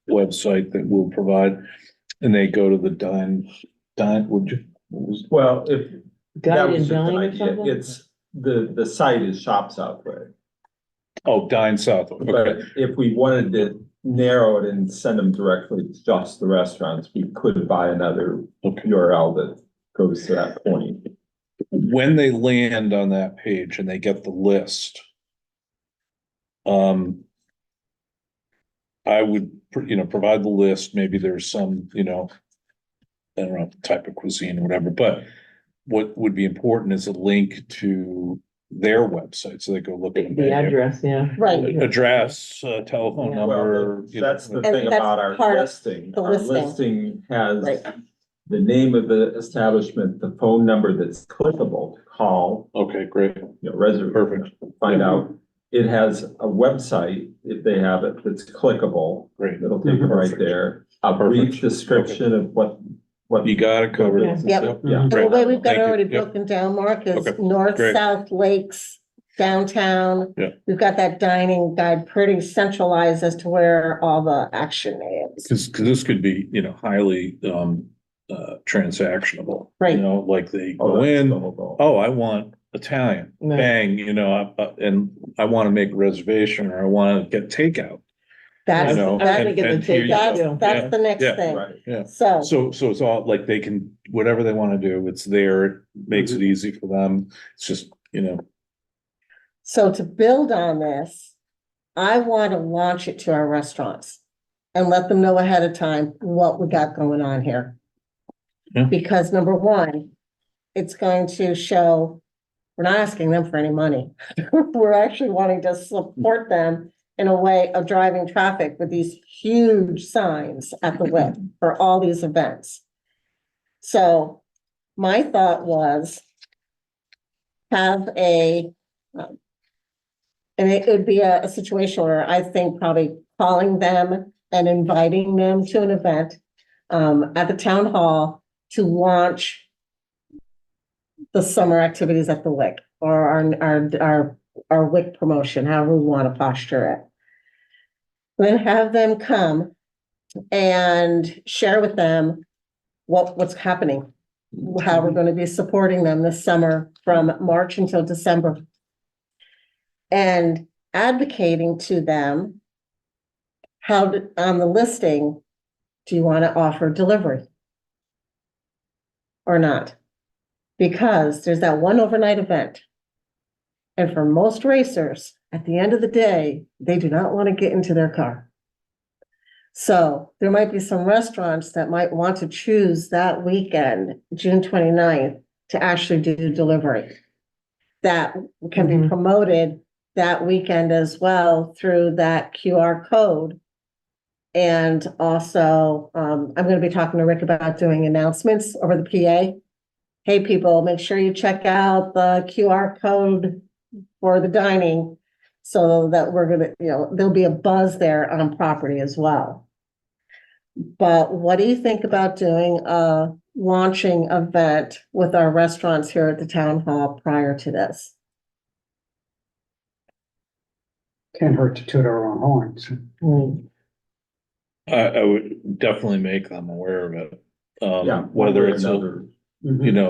website that we'll provide, and they go to the dine, would you? what was- Well, if that Guide was and just an dine or idea, something? it's, the site is Shop Southwick. Oh, Dine South, okay. But if we wanted to narrow it and send them directly to just the restaurants, we could buy another Okay. URL that goes to that point. When they land on that page and they get the list, I would, provide the list, maybe there's some, I don't know, type of cuisine or whatever, but what would be important is a link to their website, so they go look at a The menu. address, yeah. Right. Address, telephone Yeah. number. Well, you know. that's the And thing that's about our part of listing. the Our listing. listing has Right. the name of the establishment, the phone number that's clickable to call, Okay, great, reserve. Perfect. Find out. It has a website, if they have it, that's clickable. great. It'll take them right Perfect. there. A brief Perfect. description of what. You got it covered. Yeah. Yep. Yeah. And the way we've got Thank it you. already Yep. broken down, Mark, is Okay, north, great. south, lakes, downtown. Yeah. We've got that dining guide pretty centralized as to where all the action is. Cause this could be, highly, transactionable. Right. Like they Oh, go that's in, the whole goal. oh, I want Italian, Right. bang, and I wanna make a reservation or I wanna get takeout. That's, You know, I was that's, thinking the and here you takeout go. too. that's the next Yeah. thing. Right. Yeah, So, so it's all like they can, whatever they wanna do, it's there, it makes it easy for them. It's just, so to build on this, I want to launch it to our restaurants and let them know ahead of time what we got going on here. Yeah. Because number one, it's going to show, we're not asking them for any money. We're actually wanting to support them in a way of driving traffic with these huge signs at the WIC for all these events. So my thought was have and it would be a situation where I think probably calling them and inviting them to an event at the town hall to launch the summer activities at the WIC or our WIC promotion, however we want to posture it. Then have them come and share with them what's happening, how we're going to be supporting them this summer from March until December. And advocating to them how on the listing, do you want to offer delivery? Or not? Because there's that one overnight event. And for most racers, at the end of the day, they do not want to get into their car. So there might be some restaurants that might want to choose that weekend, June 29th, to actually do delivery. That can be promoted that weekend as well through that QR code. And also, I'm going to be talking to Rick about doing announcements over the PA. Hey, people, make sure you check out the QR code for the dining so that we're going to, there'll be a buzz there on property as well. But what do you think about doing a launching event with our restaurants here at the town hall prior to this? Can't hurt to toot our own horns. I would definitely make them aware of it. Yeah. Whether it's, another. they're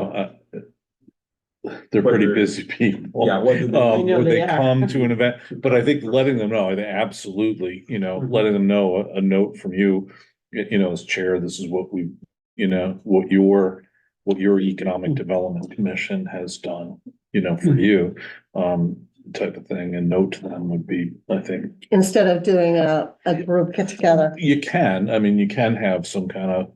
pretty Whether- busy people. Yeah, what do they- I know Would they they are. come to an event, but I think letting them know, I think absolutely, letting them know a note from you, as chair, this is what we, what your economic development commission has done, for you. Type of thing, and note to them would be, I think. Instead of doing a group get together. You can have some kind of,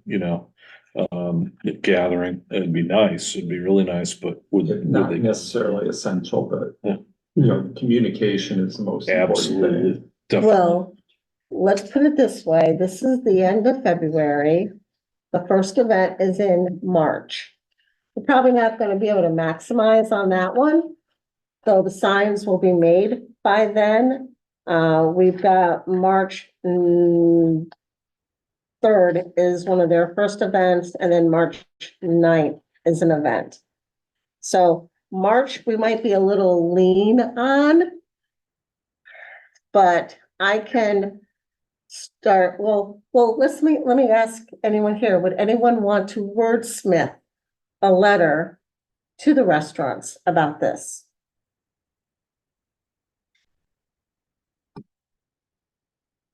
gathering. It'd be nice. It'd be really nice, but would Not they? necessarily essential, but, Yeah. communication is the most important thing. Absolutely. Definitely. Well, let's put it this way. This is the end of February. The first event is in March. We're probably not going to be able to maximize on that one. So the signs will be made by then. We've got March 3rd is one of their first events, and then March 9th is an event. So March, we might be a little lean on, but I can start, let me ask anyone here, would anyone want to wordsmith a letter to the restaurants about this?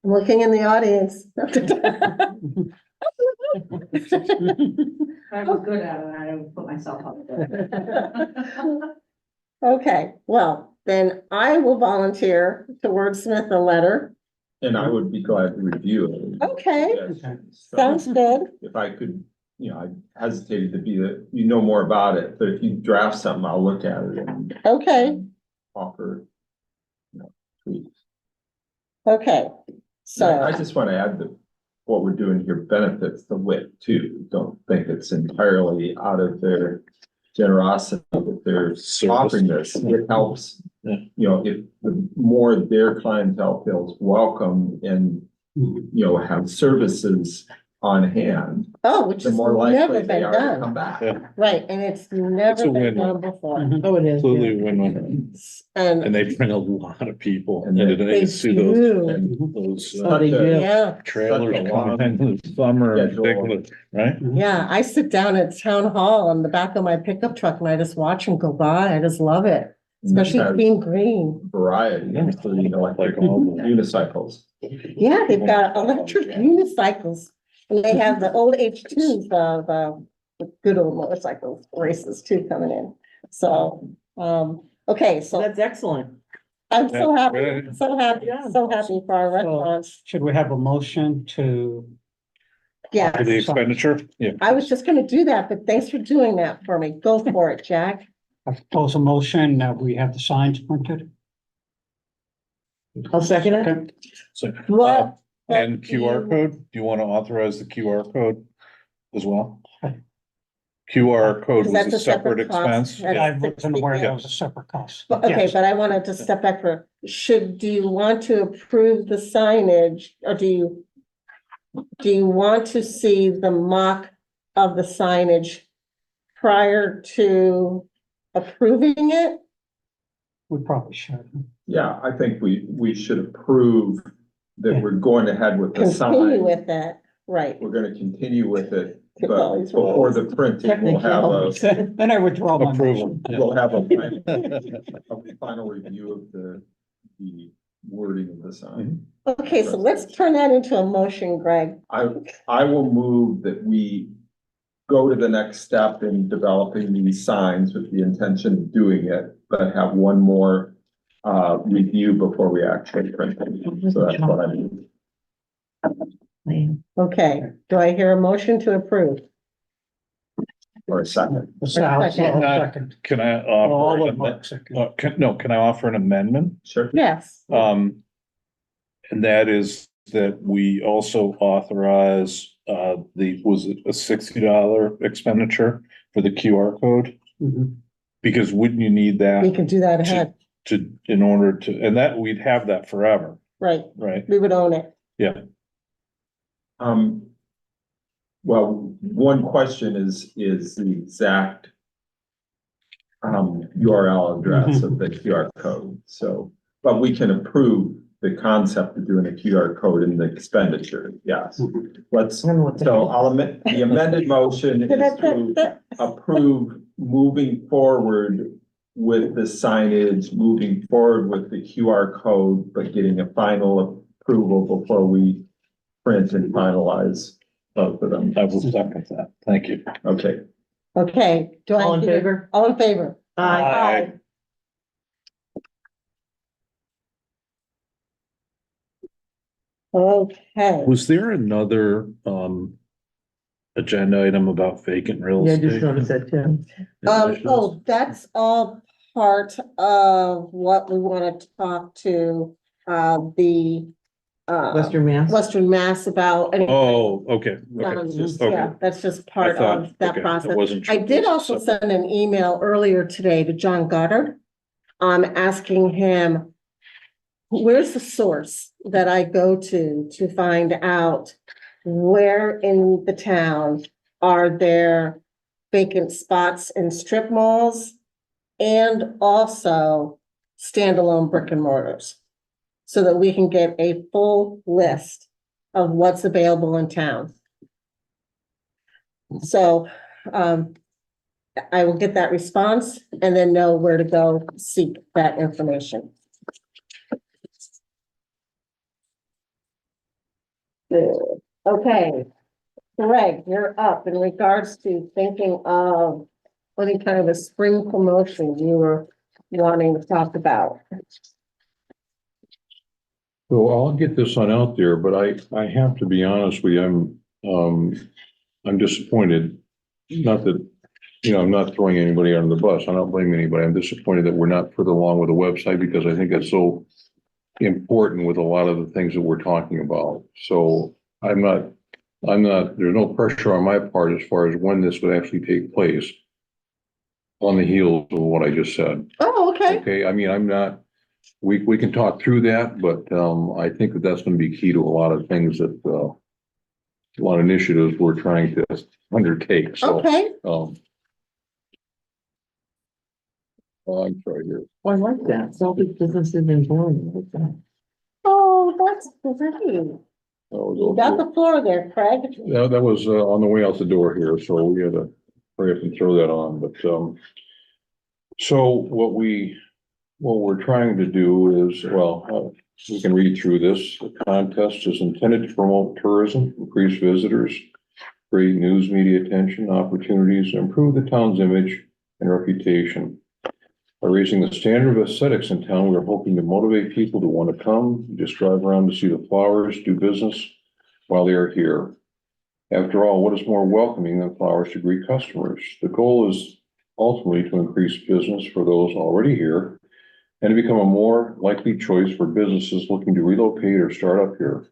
I'm looking in the audience. I was good at it, I would put myself up there. Okay, well, then I will volunteer to wordsmith a letter. And I would be glad to review it. Okay, Suggestions. So sounds good. If I could, I hesitated to be you know more about it, but if you draft something, I'll look at it and Okay, offer, tweaks. Okay, so. I just want to add that what we're doing here benefits the WIC too. Don't think it's entirely out of their generosity that they're offering this. It helps, Yeah. if the more their clientele feels welcome and, have services on hand, Oh, which the has more never likely they been are to come done, back. Yeah. right, and it's never a been win. done before. Mhm. Oh, it is. yeah. Absolutely win-win. And And they bring a lot of people And and they I see those, do, And those Oh, they do. yeah, trailers Such a coming long in the summer, schedule. ridiculous, right? yeah, I sit down at town hall on the back of my pickup truck and I just watch them go by, I just love it, especially has Queen Green. variety, including electric Like all the- unicycles. Yeah, they've got electric unicycles, and they have the old H2s, the good old motorcycle races too coming in. So, okay, so That's excellent. I'm so Yeah, happy, right. so happy, so happy for our restaurants. Should we have a motion to? Yeah, For the expenditure, yeah. I was just gonna do that, but thanks for doing that for me. Go for it, Jack. I propose a motion that we have the signs printed. I'll second it. Okay. So, What? and QR code, do you want to authorize the QR code as well? QR code Because was that's a a separate separate cost. expense. That's- I wasn't aware that was a separate cost. But, okay, Yes. but I wanted to step back for, do you want to approve the signage, or do you want to see the mock of the signage prior to approving it? We probably should. Yeah, I think we should approve that we're going ahead with the Continue sign. with that, right? We're gonna continue with it, Get all but these before rules. the printing, we'll have Then I withdraw my Approval. motion. we'll have a final review of the wording of the sign. Okay, so let's turn that into a motion, Greg. I will move that we go to the next step in developing these signs with the intention of doing it, but have one more review before we actually print them. So that's what I mean. Okay, do I hear a motion to approve? Or a second. Second. Can I All offer, of Mark second. can I offer an amendment? Sure. Yes. And that is that we also authorize, was it a $60 expenditure for the QR code? Mhm. Because wouldn't you need We that can do that ahead, in order to, and that, we'd have that forever, right? right? We would own it. Yeah. Well, one question is the exact URL address of the QR code, so, but we can approve the concept of doing a QR code in the expenditure, yes. Let's, so I'll amend, the amended motion is to approve moving forward with the signage, moving forward with the QR code, but getting a final approval before we print and finalize both of them. I will second that. Thank you. Okay, Okay, do I? All in hear- favor? All in favor? Aye. Okay, Was there another, agenda item about vacant real Yeah, I estate? just noticed that too. oh, that's all part of what we want to talk to, the, Western Mass. Western Mass about. and- Oh, okay, Um, okay. Yeah, that's just I part thought, of that okay, I process. wasn't I sure. did also send an email earlier today to John Goddard. Asking him, where's the source that I go to find out where in the town are there vacant spots in strip malls and also standalone brick and mortars? So that we can get a full list of what's available in town. So, I will get that response and then know where to go seek that information. Good. Okay. Greg, you're up in regards to thinking of any kind of a spring promotion you were wanting to talk about. So I'll get this one out there, but I have to be honest with you, I'm disappointed. Not that you know, I'm not throwing anybody under the bus. I'm not blaming anybody. I'm disappointed that we're not further along with the website because I think it's so important with a lot of the things that we're talking about. So I'm not, there's no pressure on my part as far as when this would actually take place on the heels of what I just said. Oh, okay. Okay, I mean, I'm not, we can talk through that, but, I think that that's gonna be key to a lot of things that, a lot of initiatives we're trying to undertake, so, Okay. well, I'm sorry here. I like that. Selfish businesses and boring. I like that. Oh, that's great. You got the floor there, Craig. That was, on the way out the door here, so we had to hurry up and throw that on, but, so what we're trying to do is, well, we can read through this. The contest is intended to promote tourism, increase visitors, create news media attention, opportunities, and improve the town's image and reputation. By raising the standard of aesthetics in town, we are hoping to motivate people to want to come, just drive around to see the flowers, do business while they are here. After all, what is more welcoming than flowers to greet customers? The goal is ultimately to increase business for those already here and to become a more likely choice for businesses looking to relocate or start up here.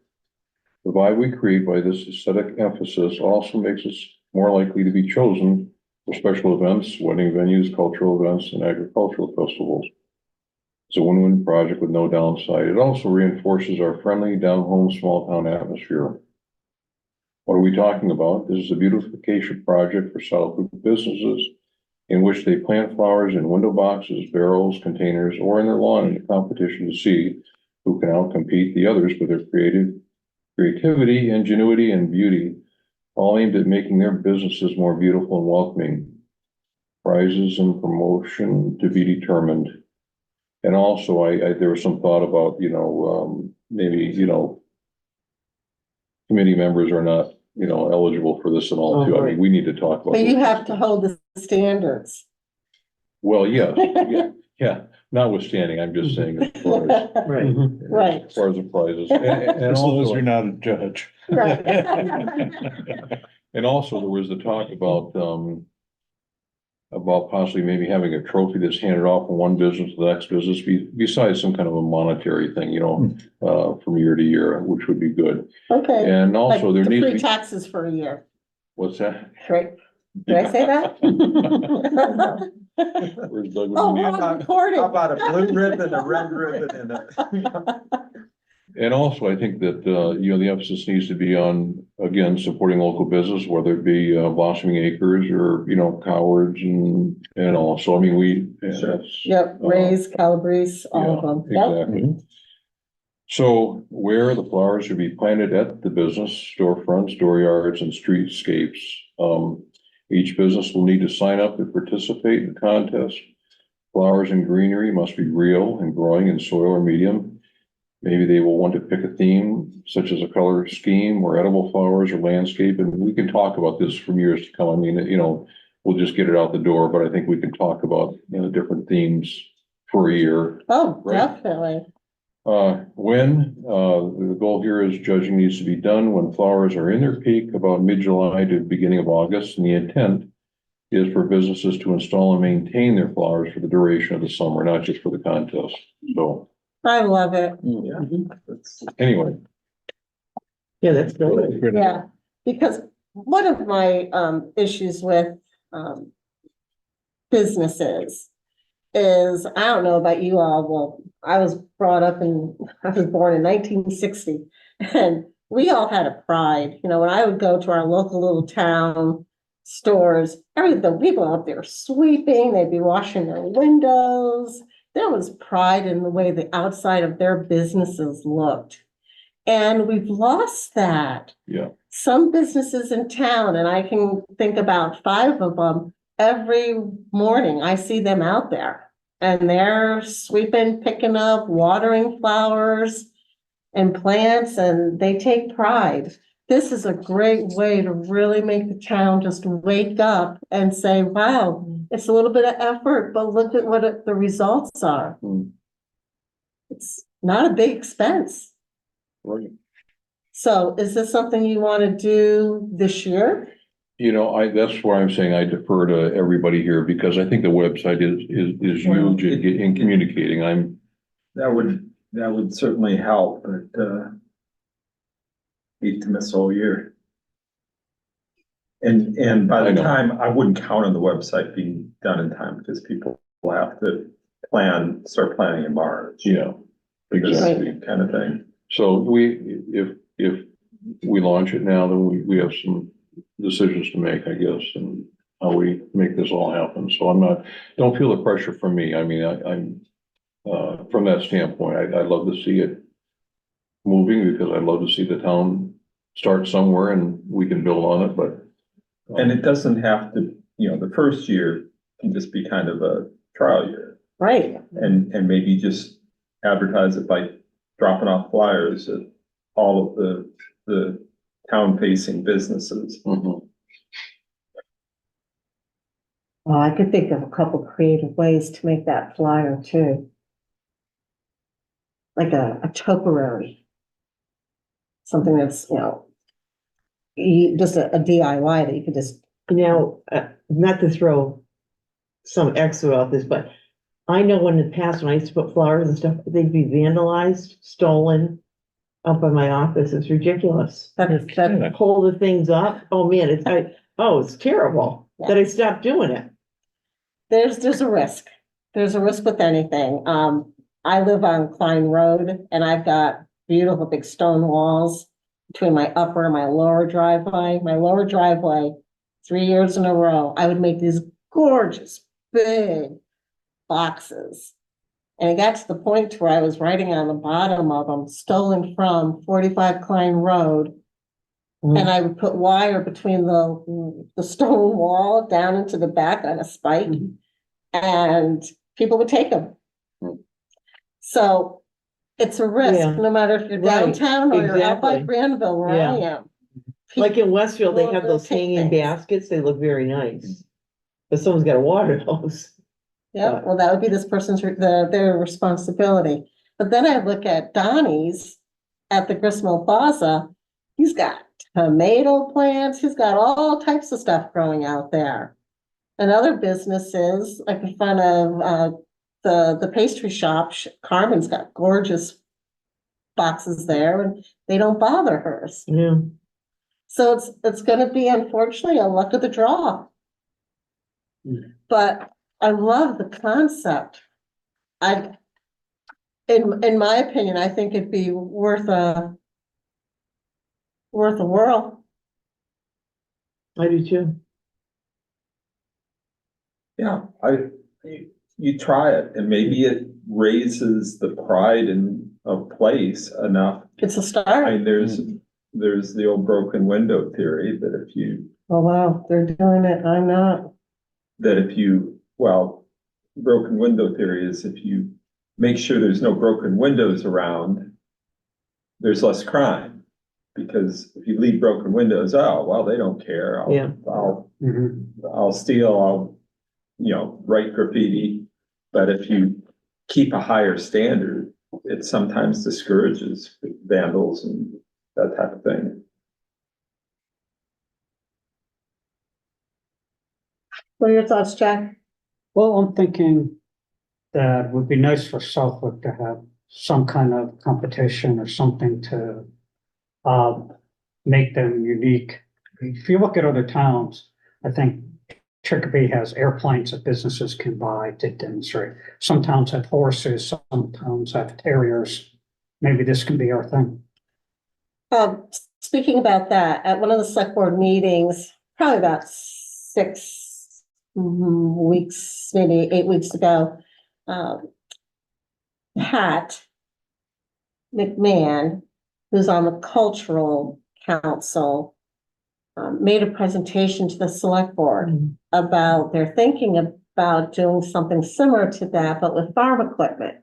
The vibe we create by this aesthetic emphasis also makes us more likely to be chosen for special events, wedding venues, cultural events, and agricultural festivals. It's a win-win project with no downside. It also reinforces our friendly, down-home, small-town atmosphere. What are we talking about? This is a beautification project for Southwood businesses in which they plant flowers in window boxes, barrels, containers, or in their lawn in a competition to see who can outcompete the others with their creativity, ingenuity, and beauty, all aimed at making their businesses more beautiful and welcoming. Prizes and promotion to be determined. And also, there was some thought about, maybe, committee members are not, eligible for this and all too. I mean, we need to talk about. But you have to hold the standards. Well, yeah, notwithstanding, I'm just saying as far as, Right. Right, as far as the prizes. And As long as also, you're not a judge. right. and also there was the talk about possibly maybe having a trophy that's handed off from one business to the next business, besides some kind of a monetary thing, from year to year, which would be good. Okay. And Like also there the needs to free be, taxes for a year. what's that? Right. Did I say that? Where's Doug? Oh, we're on recording. How about a blue ribbon, a red ribbon, and a. And also, I think that, the emphasis needs to be on, again, supporting local business, whether it be Blossoming Acres or, Cowards and all. So, I mean, that's. Yep, Ray's, Calabrese, all of them. Yep. Exactly. So where the flowers should be planted at the business, storefronts, dooryards, and streetscapes. Each business will need to sign up to participate in the contest. Flowers and greenery must be real and growing in soil or medium. Maybe they will want to pick a theme, such as a color scheme or edible flowers or landscape, and we can talk about this for years to come. I mean, we'll just get it out the door, but I think we can talk about, different themes for a year. Oh, Right. definitely. The goal here is judging needs to be done when flowers are in their peak, about mid-July to beginning of August, and the intent is for businesses to install and maintain their flowers for the duration of the summer, not just for the contest. So, I love it. Yeah. anyway. Yeah, that's good. Yeah, because one of my issues with businesses is, I don't know about you all, well, I was born in 1960, and we all had a pride. When I would go to our local little town stores, the people out there sweeping, they'd be washing their windows. There was pride in the way the outside of their businesses looked. And we've lost that. Yeah. Some businesses in town, and I can think about 5 of them, every morning I see them out there. And they're sweeping, picking up, watering flowers and plants, and they take pride. This is a great way to really make the town just wake up and say, wow, it's a little bit of effort, but look at what the results are. It's not a big expense. Right. So is this something you want to do this year? That's why I'm saying I defer to everybody here, because I think the website is huge in communicating. That would certainly help, but, hate to miss a whole year. And by I the know. time, I wouldn't count on the website being done in time, because people will have to start planning in March. Yeah, exactly. Kind of thing. So if we launch it now, then we have some decisions to make, I guess, and how we make this all happen. So don't feel the pressure from me. I mean, I'm, from that standpoint, I'd love to see it moving, because I'd love to see the town start somewhere and we can build on it, but. And it doesn't have to, the first year can just be kind of a trial year, Right, and maybe just advertise it by dropping off flyers at all of the town-facing businesses. Mhm. well, I could think of a couple creative ways to make that flyer too. Like a topiary. Something that's, just a DIY that you could just, Now, not to throw some extra about this, but I know in the past, when I used to put flowers and stuff, they'd be vandalized, stolen up in my office. It's ridiculous. that, Pull the things up. Oh, man, it's terrible that I stopped doing it. there's a risk. There's a risk with anything. I live on Klein Road and I've got beautiful big stone walls between my upper and my lower driveway. My lower driveway, 3 years in a row, I would make these gorgeous, big boxes. And it got to the point where I was writing on the bottom of them, stolen from 45 Klein Road. And I would put wire between the stone wall down into the back on a spike. And people would take them. So it's a risk, Yeah. no matter if you're Right, downtown or you're out by exactly. Granville where I am. Like in Westfield, they People have will those take hanging things. baskets. They look very nice. But someone's got to water those. Yeah, well, that would be this person's, their responsibility. But then I look at Donnie's at the Gristmill Plaza. He's got tomato plants, he's got all types of stuff growing out there. And other businesses, like in front of, the pastry shop, Carmen's got gorgeous boxes there and they don't bother hers. Yeah. So it's gonna be unfortunately a luck of the draw. But I love the concept. In my opinion, I think it'd be worth a whirl. I do too. Yeah, you try it, and maybe it raises the pride in a place enough. It's a I start. mean, there's the old broken window theory that Oh, wow, they're doing it. I'm not. broken window theory is if you make sure there's no broken windows around, there's less crime. Because if you leave broken windows, oh, well, they don't care. Yeah. I'll steal, write graffiti. But if you keep a higher standard, it sometimes discourages vandals and that type of thing. What are your thoughts, Jack? Well, I'm thinking that it would be nice for Southwick to have some kind of competition or something to make them unique. If you look at other towns, I think Chicopee has airplanes that businesses can buy to demonstrate. Some towns have horses, some towns have terriers. Maybe this can be our thing. Speaking about that, at one of the select board meetings, probably about 6 weeks, maybe 8 weeks ago, Pat McMahon, who's on the cultural council, made a presentation to the select board about their thinking about doing something similar to that, but with farm equipment.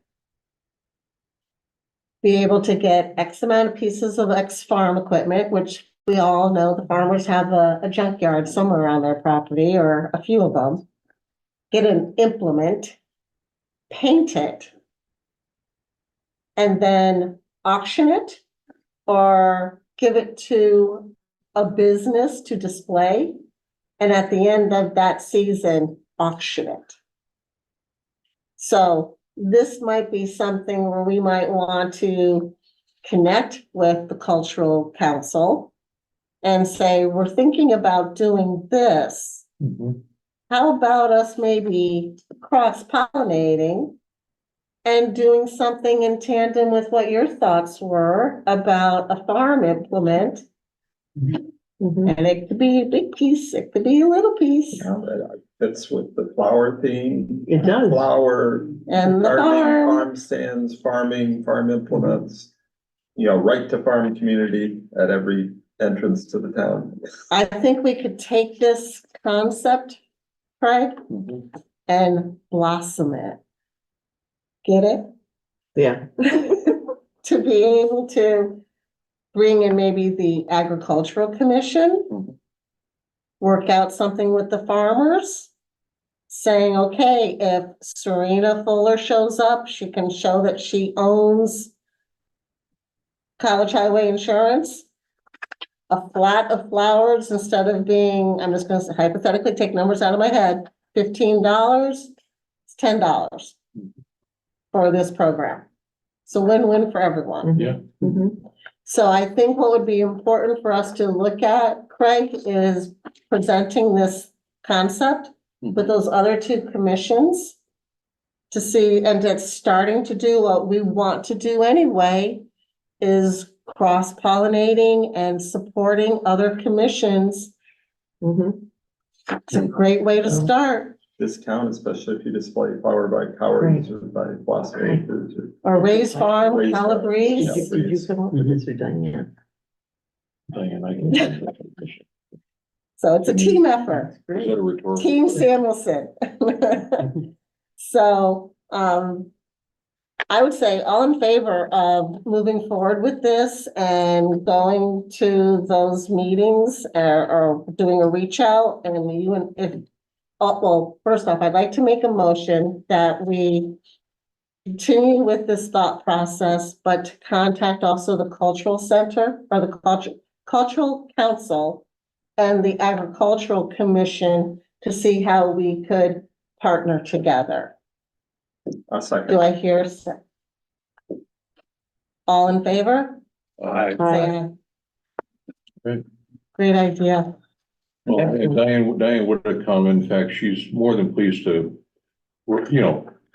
Be able to get X amount of pieces of X farm equipment, which we all know the farmers have a junkyard somewhere on their property or a few of them. Get an implement, paint it, and then auction it or give it to a business to display and at the end of that season, auction it. So this might be something where we might want to connect with the cultural council and say, we're thinking about doing this. How about us maybe cross-pollinating and doing something in tandem with what your thoughts were about a farm implement? Mhm. And it could be a big piece, it could be a little piece, Fits with the flower theme. It does. Flower, and the gardening, farm. farm stands, farming, farm implements. You know, right to farm community at every entrance to the town. I think we could take this concept, Craig, and blossom it. Get it? Yeah, To be able to bring in maybe the agricultural commission, work out something with the farmers, saying, okay, if Serena Fuller shows up, she can show that she owns College Highway Insurance. A flat of flowers, instead of being, I'm just gonna hypothetically take numbers out of my head, $15, it's $10 for this program. So win-win for everyone. Yeah. Mhm. So I think what would be important for us to look at, Craig, is presenting this concept with those other two commissions to see, and it's starting to do what we want to do anyway, is cross-pollinating and supporting other commissions. Mhm. It's a great way to start, This town, especially if you display flower by Cowards or by Blossom Acres or. or Raise Farm, Raise Farm. Calabrese. Did you come up with this or Diane? Diane, I can. Is So it's a team effort. that a rhetorical? Team Samuelson. So, I would say all in favor of moving forward with this and going to those meetings or doing a reach out and you and if, well, first off, I'd like to make a motion that we continue with this thought process, but to contact also the cultural center or the cultural council and the agricultural commission to see how we could partner together. A Do second. I hear? All in favor? Aye. Say aye. Great. Great idea. Well, and Diane would have come, in fact, she's more than pleased to,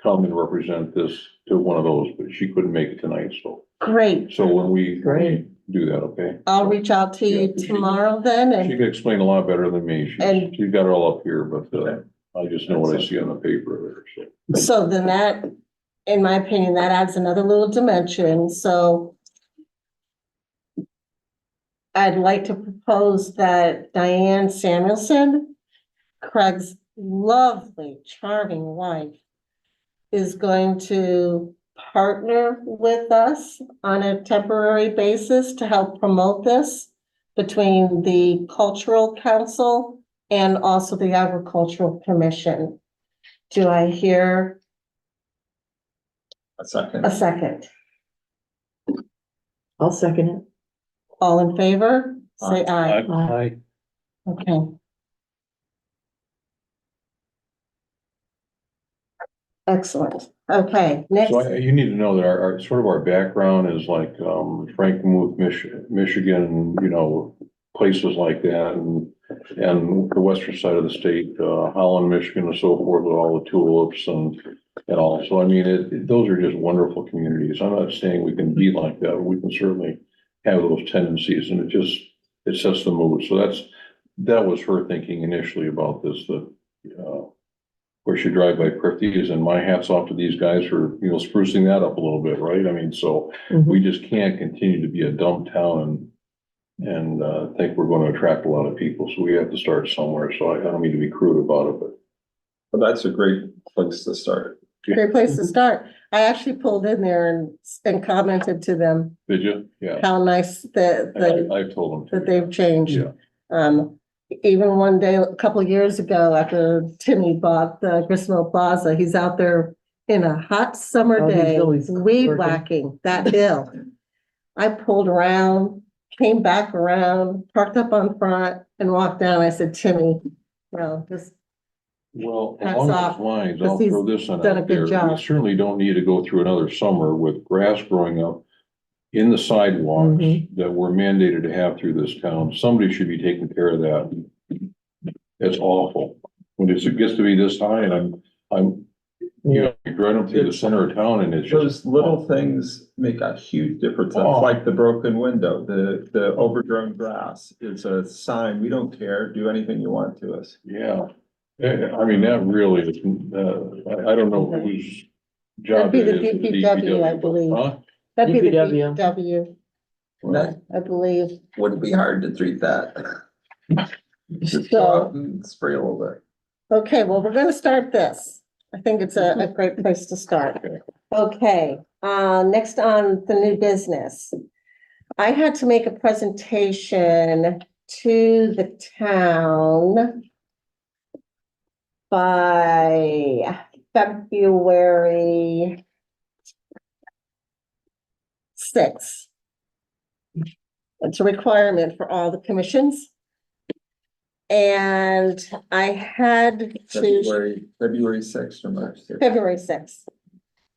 come and represent this to one of those, but she couldn't make it tonight, so. Great. So when we Great. do that, okay? I'll reach out to you Yeah, tomorrow then She and can explain a lot better than me. And- She's got it all up here, but, I just know what I see on the paper there, so. so then that, in my opinion, that adds another little dimension, so I'd like to propose that Diane Samuelson, Craig's lovely, charming wife, is going to partner with us on a temporary basis to help promote this between the Cultural Council and also the Agricultural Commission. Do I hear A second. a second? I'll second it. All in favor? Say aye. Aye. Okay. Excellent. Okay, next. So you need to know that our sort of our background is like, Frankenmuth, Michigan, places like that, and the western side of the state, Holland, Michigan, and so forth, with all the tulips and all. So I mean, those are just wonderful communities. I'm not saying we can be like that, but we can certainly have those tendencies, and it sets the mood. So that was her thinking initially about this, that, where she drive by Prifties, and my hat's off to these guys for, sprucing that up a little bit, right? I mean, so we just can't continue to be a dumb town and think we're going to attract a lot of people. So we have to start somewhere. So I don't mean to be crude about it, but. But that's a great place to start. Great place to start. I actually pulled in there and commented to them Did you? Yeah. how nice I've told them. that they've changed. Yeah. Even one day, a couple of years ago, after Timmy bought the Gristmill Plaza, he's out there in a hot summer Oh, he's day, always weed working. whacking that hill. I pulled around, came back around, parked up on front and walked down. I said, Timmy, Well, this, Well, Hats along off, those lines, 'cause I'll he's throw this one done a out good there. We job. certainly don't need to go through another summer with grass growing up in the sidewalks Mhm. that we're mandated to have through this town. Somebody should be taking care of that. It's awful. When it gets to be this high and you know, you drive up through the center of town and it's Those just. little things make a huge difference. That's Oh. like the broken window, the overgrown grass is a sign, we don't care, do anything you want to us. Yeah, I mean, that really is, I don't know whose job That'd it be is. the in DPW, I believe. Huh? that'd be the DPW. DPW, That I believe. wouldn't be hard to treat that. Just go So, out and spray a little bit. okay, well, we're gonna start this. I think it's a great place to start. Okay, next on the new business. I had to make a presentation to the town by February 6th. It's a requirement for all the commissions. And I had to, February sixth or March sixth, February 6th.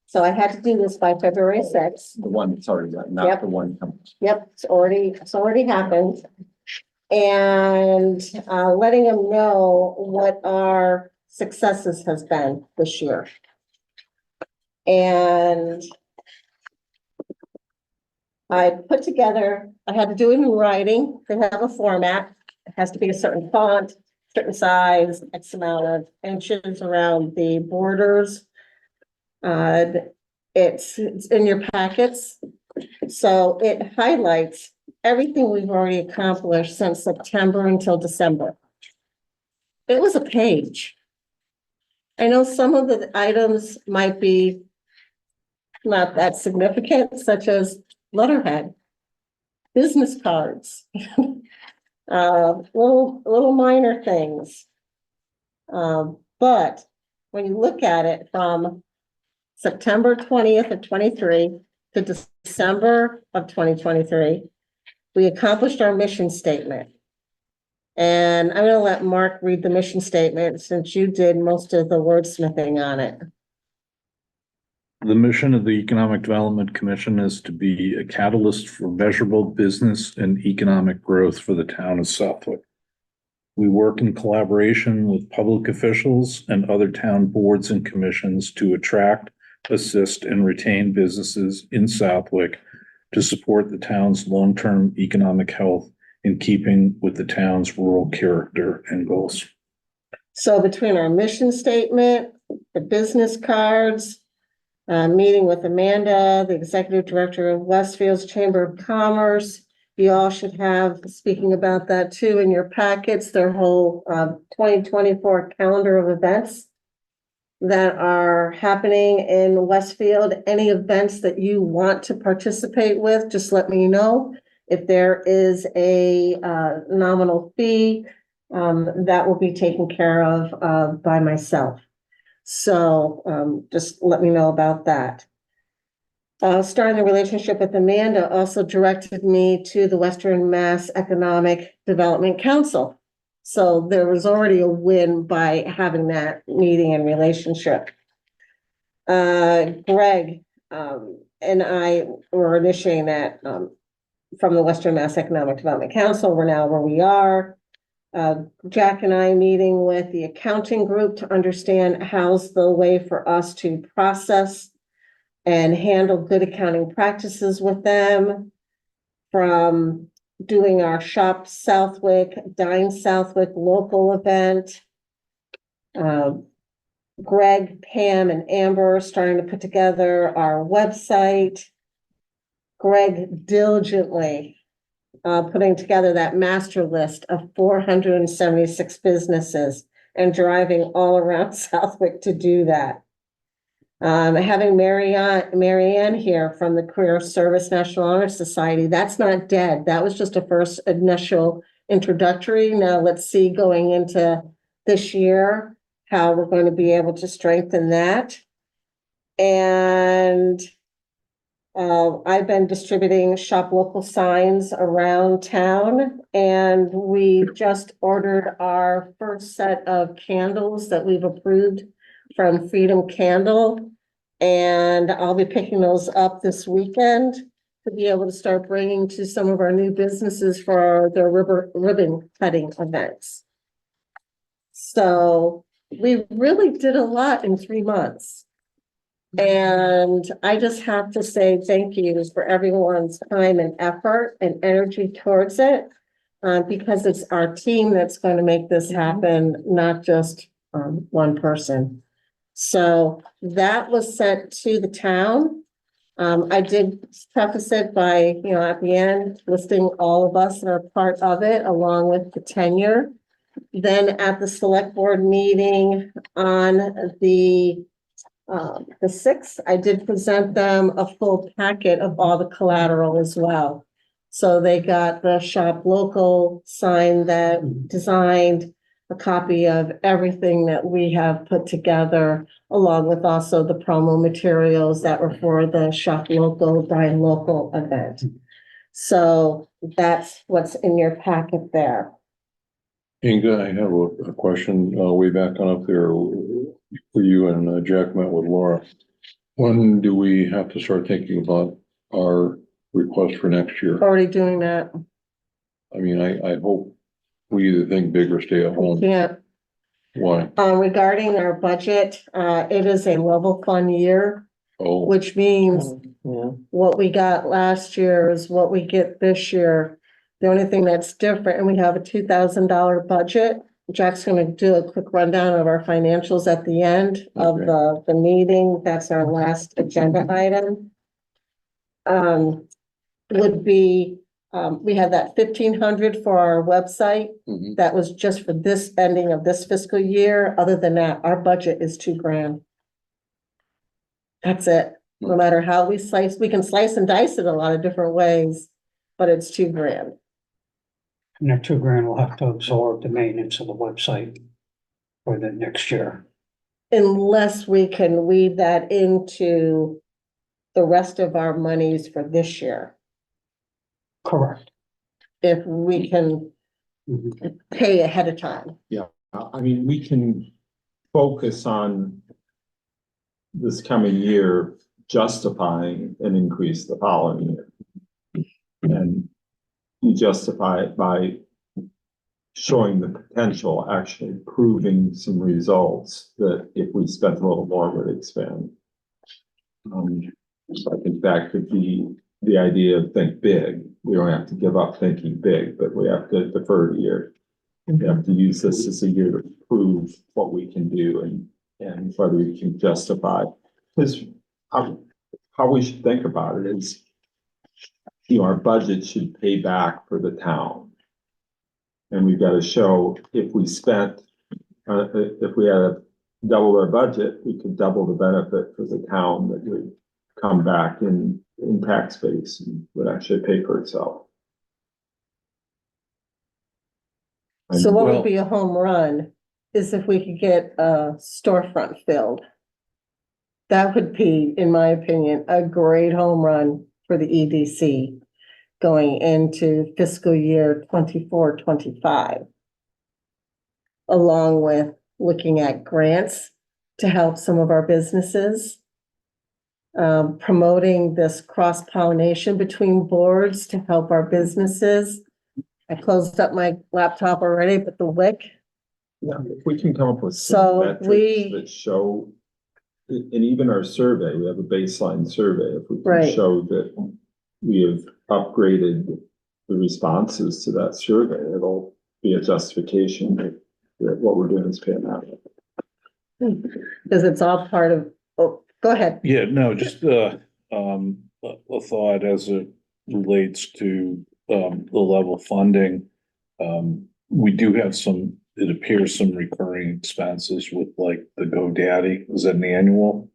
So I had to do this by February 6th. the one that's already done, not Yep. the one coming. Yep, it's already happened. And letting them know what our successes has been this year. And I put together, I had to do it in writing, they have a format, it has to be a certain font, certain size, X amount of inches around the borders. It's in your packets, so it highlights everything we've already accomplished since September until December. It was a page. I know some of the items might be not that significant, such as letterhead, business cards, little minor things. But when you look at it from September 20th of 23 to December of 2023, we accomplished our mission statement. And I'm gonna let Mark read the mission statement since you did most of the wordsmithing on it. The mission of the Economic Development Commission is to be a catalyst for measurable business and economic growth for the town of Southwick. We work in collaboration with public officials and other town boards and commissions to attract, assist, and retain businesses in Southwick to support the town's long-term economic health in keeping with the town's rural character and goals. So between our mission statement, the business cards, meeting with Amanda, the executive director of Westfield's Chamber of Commerce, you all should have, speaking about that too, in your packets, their whole 2024 calendar of events that are happening in Westfield. Any events that you want to participate with, just let me know. If there is a nominal fee, that will be taken care of by myself. So just let me know about that. Starting the relationship with Amanda also directed me to the Western Mass Economic Development Council. So there was already a win by having that meeting and relationship. Greg and I were initiating that from the Western Mass Economic Development Council. We're now where we are. Jack and I meeting with the accounting group to understand how's the way for us to process and handle good accounting practices with them. From doing our Shop Southwick, Dine Southwick local event. Greg, Pam, and Amber are starting to put together our website. Greg diligently putting together that master list of 476 businesses and driving all around Southwick to do that. Having Marianne here from the Career Service National Honor Society, that's not dead. That was just a first initial introductory. Now let's see going into this year, how we're going to be able to strengthen that. And I've been distributing shop local signs around town, and we just ordered our first set of candles that we've approved from Freedom Candle. And I'll be picking those up this weekend to be able to start bringing to some of our new businesses for their ribbon cutting events. So we really did a lot in 3 months. And I just have to say thank you for everyone's time and effort and energy towards it. Because it's our team that's going to make this happen, not just one person. So that was sent to the town. I did preface it by, at the end, listing all of us that are part of it, along with the tenure. Then at the select board meeting on the 6th, I did present them a full packet of all the collateral as well. So they got the shop local sign that designed, a copy of everything that we have put together, along with also the promo materials that were for the shop local, dine local event. So that's what's in your packet there. Inga, I have a question, way back on up there, for you and Jack met with Laura. When do we have to start thinking about our request for next year? Already doing that. I mean, I hope we either think big or stay at We home. can't. Why? Regarding our budget, it is a level fund year, Oh, which means Yeah. what we got last year is what we get this year. The only thing that's different, and we have a $2,000 budget. Jack's gonna do a quick rundown of our financials at the end of Okay. the meeting. That's our last agenda item. Would be, we have that 1,500 for our website. mhm. That was just for this ending of this fiscal year. Other than that, our budget is $2,000. That's it. No matter how we slice, we can slice and dice it a lot of different ways, but it's $2,000. And that $2,000 will have to absorb the maintenance of the website for the next year. Unless we can weed that into the rest of our monies for this year. Correct. If we can Mhm. pay ahead of time. I mean, we can focus on this coming year justifying an increase the following year. And you justify it by showing the potential, actually proving some results that if we spent a little more would expand. So I think that could be the idea of think big. We don't have to give up thinking big, but we have to defer a year. We have to use this as a year to prove what we can do and whether we can justify. Because how we should think about it is, our budget should pay back for the town. And we've got to show if we spent, if we had doubled our budget, we could double the benefit for the town that would come back in tax base and would actually pay for itself. So what Well- would be a home run is if we could get a storefront filled. That would be, in my opinion, a great home run for the EDC going into fiscal year 24-25. Along with looking at grants to help some of our businesses. Promoting this cross-pollination between boards to help our businesses. I closed up my laptop already, but the WIC, Yeah, if we can come up with So some metrics we- that show, and even our survey, we have a baseline survey, if we can Right. show that we have upgraded the responses to that survey, it'll be a justification that what we're doing is paying out. because it's all part of, oh, go ahead. Yeah, no, just a thought as it relates to the level funding. We do have some, it appears, some recurring expenses with like the GoDaddy. Is that an annual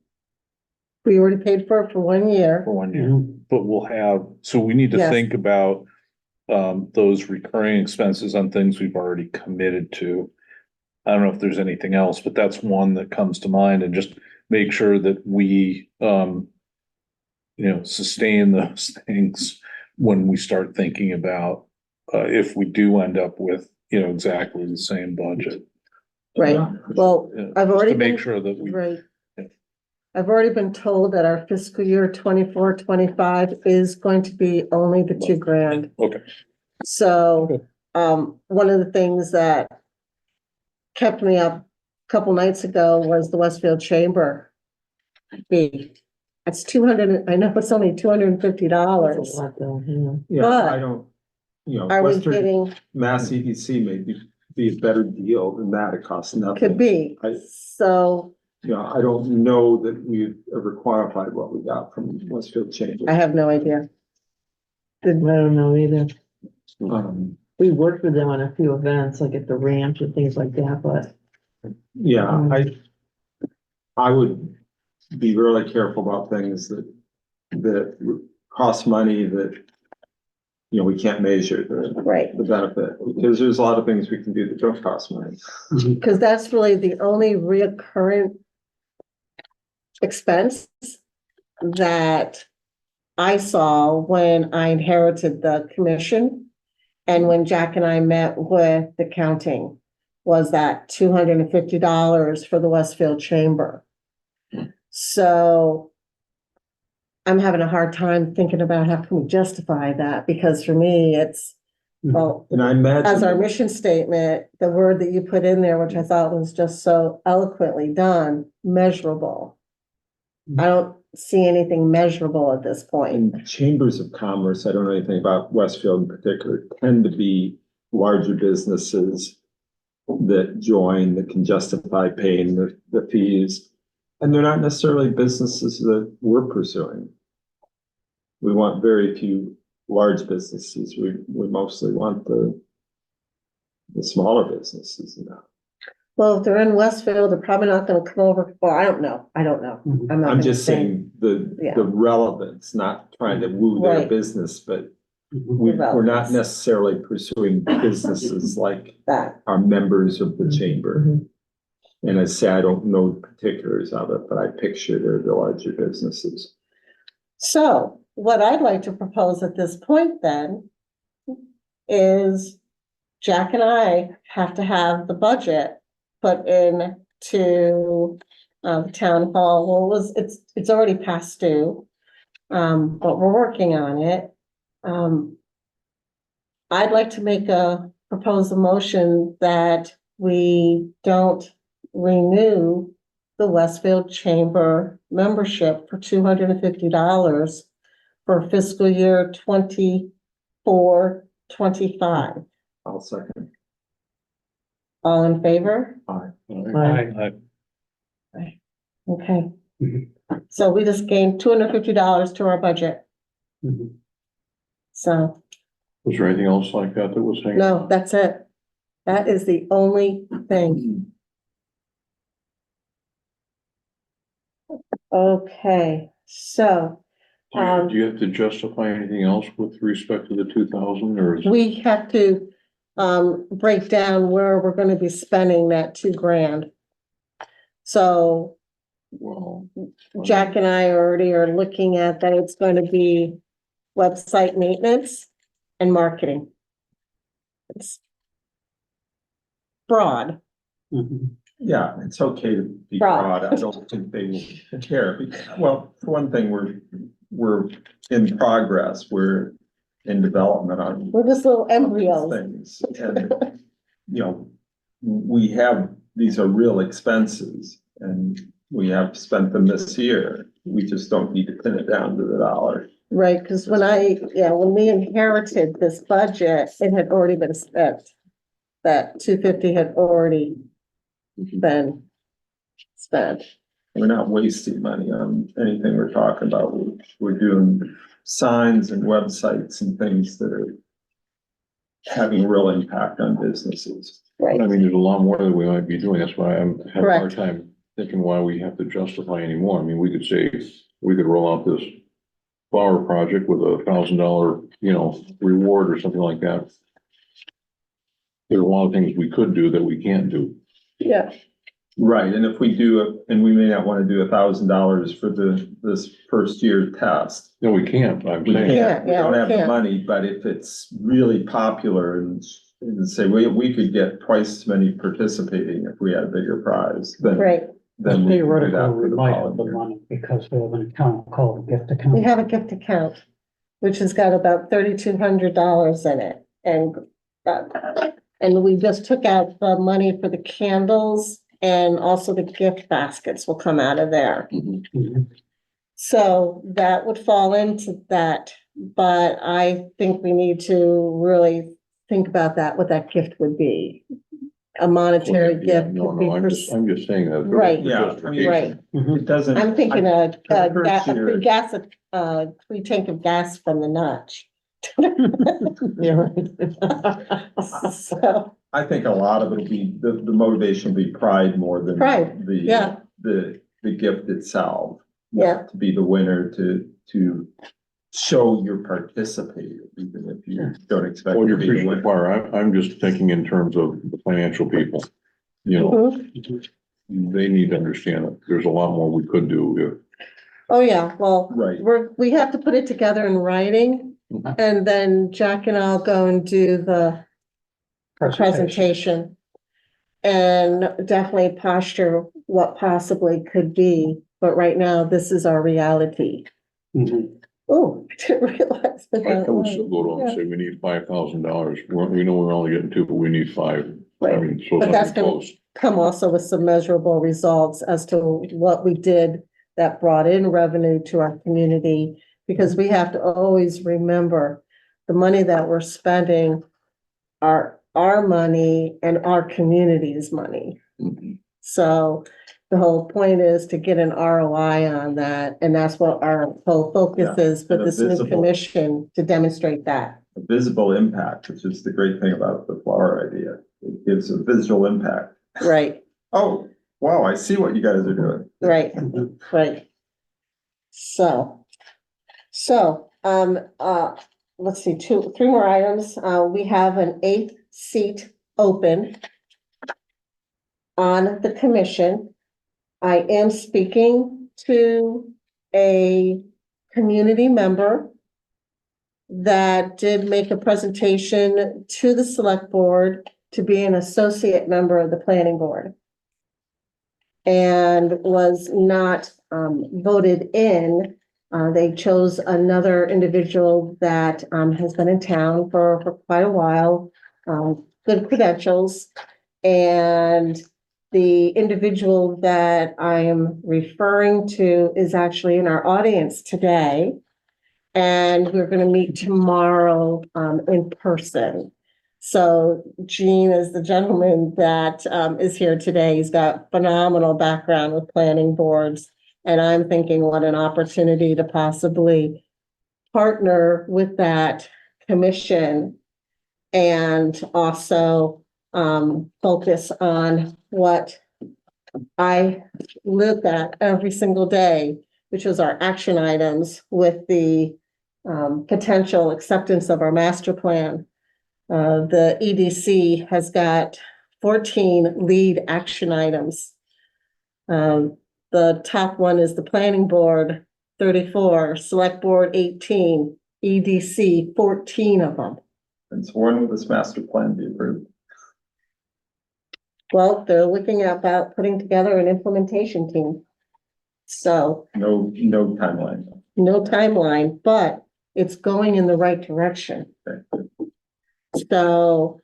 We already paid for it for 1 year. for 1 year? But we'll have, so we need to Yes. think about those recurring expenses on things we've already committed to. I don't know if there's anything else, but that's one that comes to mind, and just make sure that we sustain those things when we start thinking about, if we do end up with, exactly the same budget. Right, well, I've Just already to make been- sure that we. right. Yeah. I've already been told that our fiscal year 24-25 is going to be only the $2,000. Okay. So, one of the things that kept me up a couple nights ago was the Westfield Chamber fee. It's 200, I know it's only $250. That's a lot though, yeah. Yeah, But- I don't, Are we Western getting, Mass EDC may be a better deal than that. It costs nothing. could be, I- so I don't know that we've ever quantified what we got from Westfield Chamber. I have no idea. I don't know either. Um, We worked with them on a few events, like at the ranch and things like that, but yeah, I would be really careful about things that cost money that, we can't measure Right, the benefit, because there's a lot of things we can do that don't cost money. because that's really the only reoccurring expense that I saw when I inherited the commission. And when Jack and I met with the counting, was that $250 for the Westfield Chamber. So I'm having a hard time thinking about how can we justify that, because for me, it's, well, And I as our imagine, mission statement, the word that you put in there, which I thought was just so eloquently done, measurable. I don't see anything measurable at this point. in chambers of commerce, I don't know anything about Westfield in particular, tend to be larger businesses that join, that can justify paying the fees. And they're not necessarily businesses that we're pursuing. We want very few large businesses. We mostly want the smaller businesses, Well, if they're in Westfield, they're probably not gonna come over, well, I don't know. Mhm. I'm not I'm gonna just say. saying Yeah. the relevance, not trying to woo their Right. business, but Mhm. we're not Relevance. necessarily pursuing businesses like That, are members of the chamber. Mhm. And I say, I don't know the particulars of it, but I picture they're the larger businesses. so what I'd like to propose at this point then is Jack and I have to have the budget put in to town hall. Well, it's already past due. But we're working on it. I'd like to propose a motion that we don't renew the Westfield Chamber membership for $250 for fiscal year 24-25. I'll second. All in favor? Aye. Right. Okay. Mhm. So we just gained $250 to our budget. Mhm. So, Was there anything else like that was hanging? no, that's it. That is the only thing. Okay, so Do you have to justify anything else with respect to the 2,000 or is? we have to break down where we're gonna be spending that $2,000. So Well, Jack and I already are looking at that it's going to be website maintenance and marketing. It's broad. Mhm. Yeah, it's okay to be Broad. broad. I don't think they will care. Well, for one thing, we're in progress. We're in development on We're just little embryos. things. And, these are real expenses and we have spent them this year. We just don't need to pin it down to the dollar. Right, because when we inherited this budget, it had already been spent. That $250 had already been spent. We're not wasting money on anything we're talking about. We're doing signs and websites and things that are having a real impact on businesses. Right, I mean, there's a lot more that we might be doing. That's why I'm having a hard Correct. time thinking why we have to justify anymore. I mean, we could say, we could roll out this flower project with $1,000, reward or something like that. There are a lot of things we could do that we can't do. yeah. Right, and if we do, and we may not want to do $1,000 for this first year test. No, we can't, I'm We saying. can't, we Yeah, don't we have the can't. money, but if it's really popular and say, we could get twice as many participating if we had a bigger prize, then. Right, Then we can do Theoretically, that we for the might have following the year. money because we have an account called gift we account. have a gift account, which has got about $3,200 in it, and we just took out the money for the candles, and also the gift baskets will come out of there. Mhm. So that would fall into that, but I think we need to really think about that, what that gift would be. A monetary Yeah, gift no, could be, no, I'm just saying that. Right. Yeah, I mean, right. Mhm. It doesn't. I'm thinking a For the first free year. gas, free tank of gas from the notch. Yeah, right. So, I think a lot of it will be, the motivation will be pride more than. Pride, yeah. The gift itself. Yeah. To be the winner, to show you're participating, even if you don't expect. Well, to you're be the preaching to the winner. choir, I'm just thinking in terms of the financial people. You know, mhm. they need to understand that there's a lot more we could do Oh, yeah, well, Right. we have to put it together in writing, Mhm. and then Jack and I'll go and do the presentation. And definitely posture what possibly could be, but right now, this is our reality. Mhm. Oh, I didn't realize. if. I would still go to them and say, we need $5,000. We know we're only getting 2, but we need 5. I Right. mean, so But that's something gonna- close. Come also with some measurable results as to what we did that brought in revenue to our community. Because we have to always remember the money that we're spending are our money and our community's money. Mhm. So the whole point is to get an ROI on that, and that's what our whole focus Yeah, is with and a this new visible- commission to demonstrate that. A visible impact, which is the great thing about the flower idea. It gives a visual impact. Right, Oh, wow, I see what you guys are doing. right, Mhm. right. So, let's see, 3 more items. We have an 8th seat open on the commission. I am speaking to a community member that did make a presentation to the select board to be an associate member of the planning board. And was not voted in. They chose another individual that has been in town for quite a while, good credentials. And the individual that I am referring to is actually in our audience today. And we're gonna meet tomorrow in person. So Gene is the gentleman that is here today. He's got phenomenal background with planning boards. And I'm thinking what an opportunity to possibly partner with that commission and also focus on what I look at every single day, which is our action items with the potential acceptance of our master plan. The EDC has got 14 lead action items. The top one is the planning board, 34, select board, 18, EDC, 14 of them. And so when will this master plan be approved? Well, they're looking about putting together an implementation team. So No timeline. no timeline, but it's going in the right direction. Okay. So,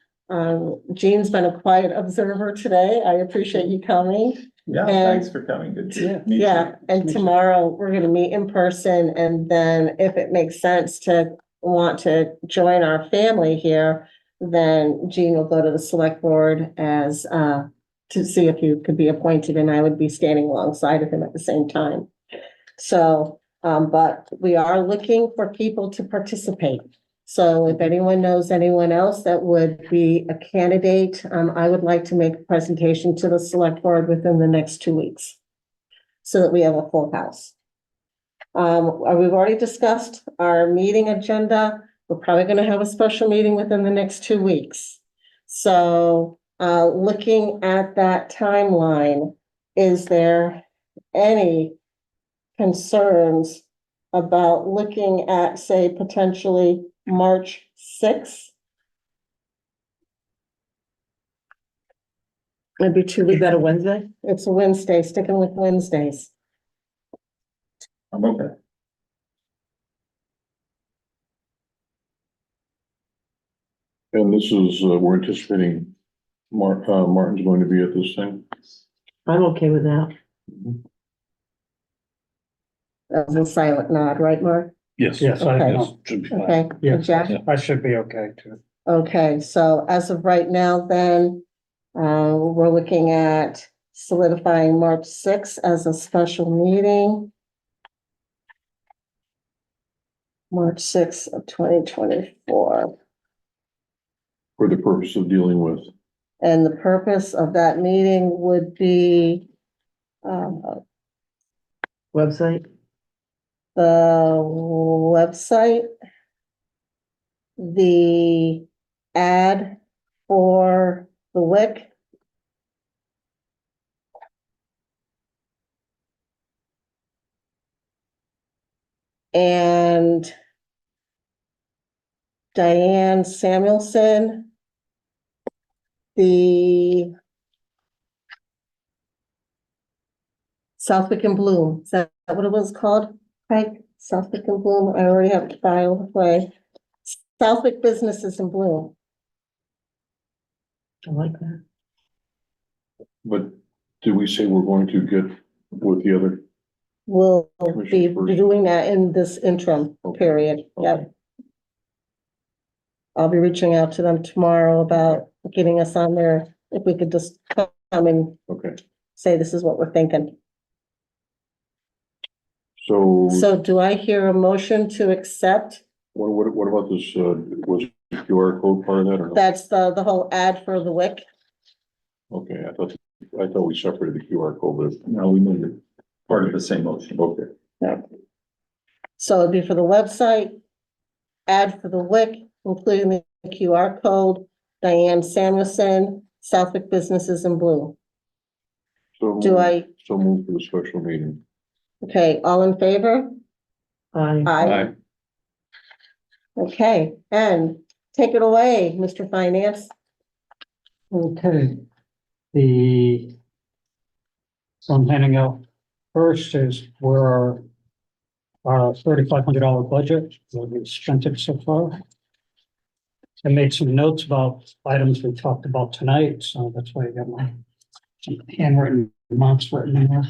Jean's been a quiet observer today. I appreciate you coming. Yeah, And- thanks for coming. Good to meet you. Yeah, and tomorrow we're gonna meet in person, and then if it makes sense to want to join our family here, then Jean will go to the select board as, to see if you could be appointed, and I would be standing alongside of him at the same time. So, but we are looking for people to participate. So if anyone knows anyone else that would be a candidate, I would like to make a presentation to the select board within the next 2 weeks. So that we have a full house. We've already discussed our meeting agenda. We're probably gonna have a special meeting within the next 2 weeks. So, looking at that timeline, is there any concerns about looking at, say, potentially March 6th? Maybe 2 Is weeks. that a Wednesday? It's a Wednesday, sticking with Wednesdays. I'm okay. And this is, we're anticipating Martin's going to be at this thing. I'm okay with that. That was a silent nod, right, Mark? Yes. Yes, Okay. Yes, should be fine. Okay, Yeah. Jack? I should be okay too. Okay, so as of right now, then, we're looking at solidifying March 6th as a special meeting. March 6th of 2024. For the purpose of dealing with, And the purpose of that meeting would be, Website? the website, the ad for the WIC, and Diane Samuelson, the Southwick and Bloom. Is that what it was called? Craig, Southwick and Bloom. I already have it filed away. Southwick Businesses in Bloom. I like that. but did we say we're going to get with the other? We'll be Commissioners first. doing that in this interim period. Yep. I'll be reaching out to them tomorrow about getting us on there. If we could just come and Okay, say, this is what we're thinking. so So do I hear a motion to accept? what about this, was QR code part of that or no? That's the whole ad for the WIC. Okay, I thought we separated the QR code, but, No, we made it part of the same motion. okay. So it'd be for the website, ad for the WIC, including the QR code, Diane Samuelson, Southwick Businesses in Blue. So Do I, So move for the special meeting. okay, all in favor? Aye. Aye. Okay, and take it away, Mr. Finance. Okay. So I'm handing out first is where our $3,500 budget, what we've spent it so far. I made some notes about items we talked about tonight, so that's why I got my some handwritten amounts written in there,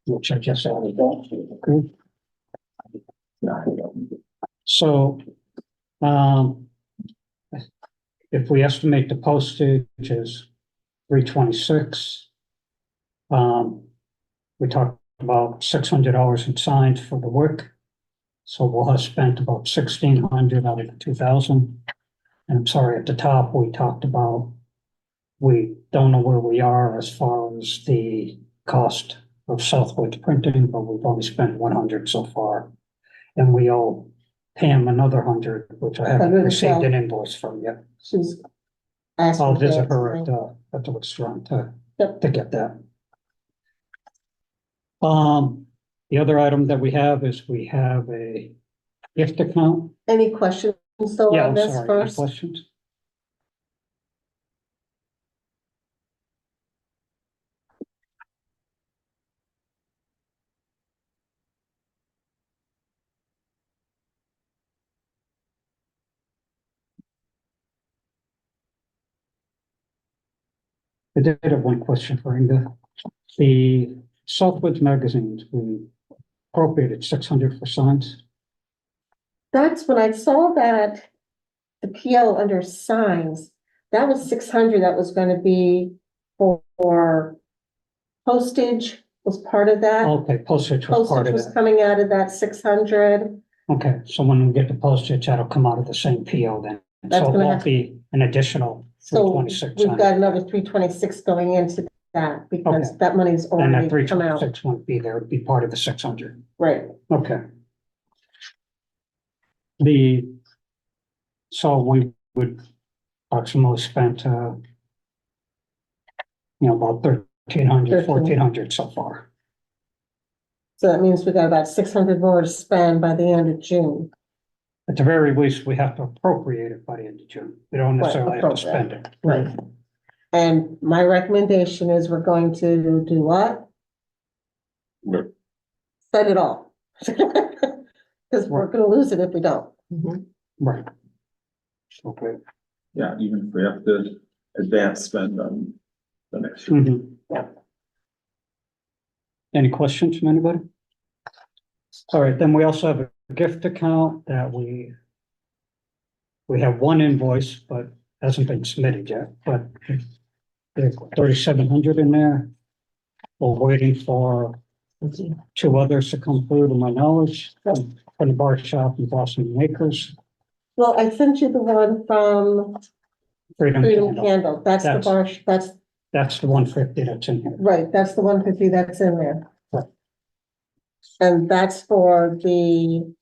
which I just added. Okay. So, if we estimate the postage is $326, we talked about $600 in signs for the work. So we'll have spent about $1,600 out of the 2,000. And I'm sorry, at the top, we talked about, we don't know where we are as far as the cost of Southwood printing, but we've only spent 100 so far. And we owe Pam another 100, which I haven't received an invoice from yet. She's asking. I'll for visit that her tonight. at the restaurant to Yep. get that. The other item that we have is we have a gift account. Any questions though Yeah, on I'm this sorry, any first? questions? I did have one question for Inga. The Southwoods magazines, we appropriated 600 for signs. That's when I saw that the PO under signs, that was 600, that was gonna be for postage was part of that. Okay, postage was part Postage of was that. coming out of that 600. Okay, so when we get the postage, that'll come out of the same PO then. That's So it gonna won't have- be an additional So 326 we've on got it. another 326 going into that because Okay. that money's And that already come out. 326 won't be there, it'd be part of the 600. Right. Okay. So we would approximately spent about 1,300, 1,400 so far. So that means we got about 600 more to spend by the end of June. At the very least, we have to appropriate it by the end of June. We don't necessarily have to spend it. Right. And my recommendation is we're going to do what? Right. Spend it all. Because we're gonna lose it if we don't. Mhm. Right. Okay. Yeah, even if we have to advance spend on the next year. Mhm. Yeah. Any questions from anybody? All right, then we also have a gift account that we have one invoice, but hasn't been submitted yet, but there's 3,700 in there. We're waiting for Okay. 2 others to come through to my knowledge, from the bar shop and Boston Makers, Well, I sent you the one from Freedom Freedom Candle. Candle. That's the That's- bar, that's, That's the 150 that's in here. right, that's the 150 that's in there. Right. And that's for the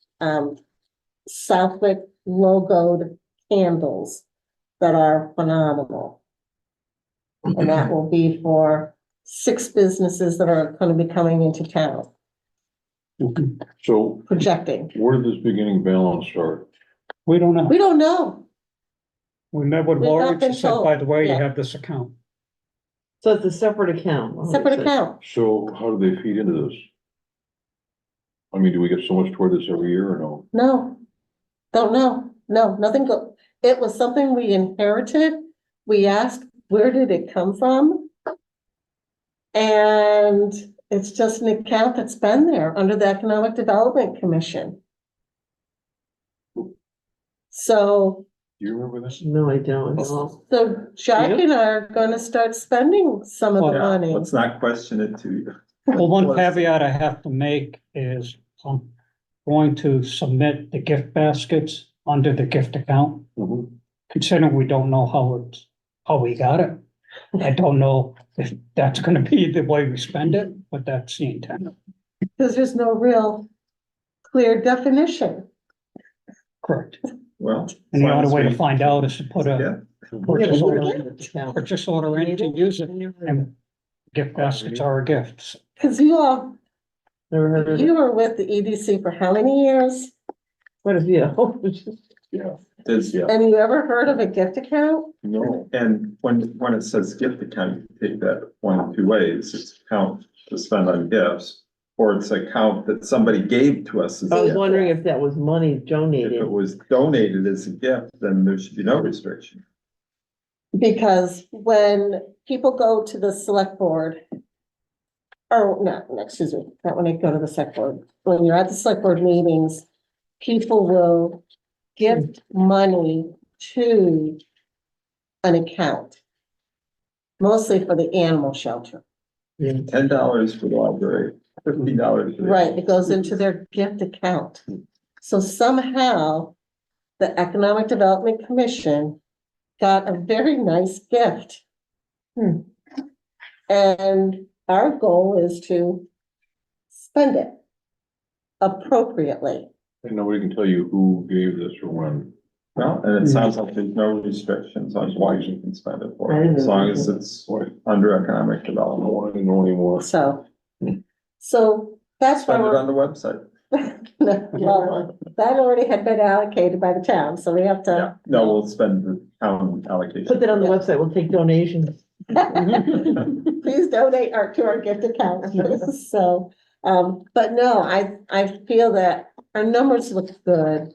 Southwick logoed candles that are phenomenal. And that will be for 6 businesses that are gonna be coming into town, Mhm. So projecting. where did this beginning balance start? We don't know. We don't know. We met with We've not Lori, been she said, by told. the way, you Yeah. have this account. So it's a separate account. Separate account. So how do they feed into this? I mean, do we get so much toward this every year or no? No, don't know. No, nothing go, it was something we inherited. We asked, where did it come from? And it's just an account that's been there under the Economic Development Commission. So, Do you remember this? No, I don't. No. so Jack and I are gonna start spending some of the Yeah, money. Let's not question it too. Well, one caveat I have to make is I'm going to submit the gift baskets under the gift account. Mhm. Considering we don't know how we got it. I don't know if that's gonna be the way we spend it, but that's the intent. Because there's no real clear definition. Correct. Well. And the only way to as long find out is to put as we- a Yeah, purchase Yeah, but order, we don't have the account. purchase order in to use it, and gift baskets are gifts. Because you all, Never heard of it. you were with the EDC for how many years? What if you? there's, And you ever heard of a gift account? No. and when it says gift account, you take that one of 2 ways. It's account to spend on gifts, or it's account that somebody gave to us. as a I was gift. wondering if that was money If donated. it was donated as a gift, then there should be no restriction. Because when people go to the select board. Or no, excuse me, not when they go to the select board, when you're at the select board meetings, people will give money to an account. Mostly for the animal shelter, $10 for the library, $50. for the- right, it goes into their gift account. So somehow, the Economic Development Commission got a very nice gift. And our goal is to spend it appropriately. And nobody can tell you who gave this or when. Well, and it sounds like there's no restrictions on what you can spend it for, I didn't know as long that. as it's under economic I don't development. want to know anymore. So, so that's why Spend it we're, on the website. well, that already had been allocated by the town, so we have Yeah, to. no, we'll spend the town allocation. Put that on the website. We'll take donations. Please donate to our gift account. So, but no, I feel that our numbers look good.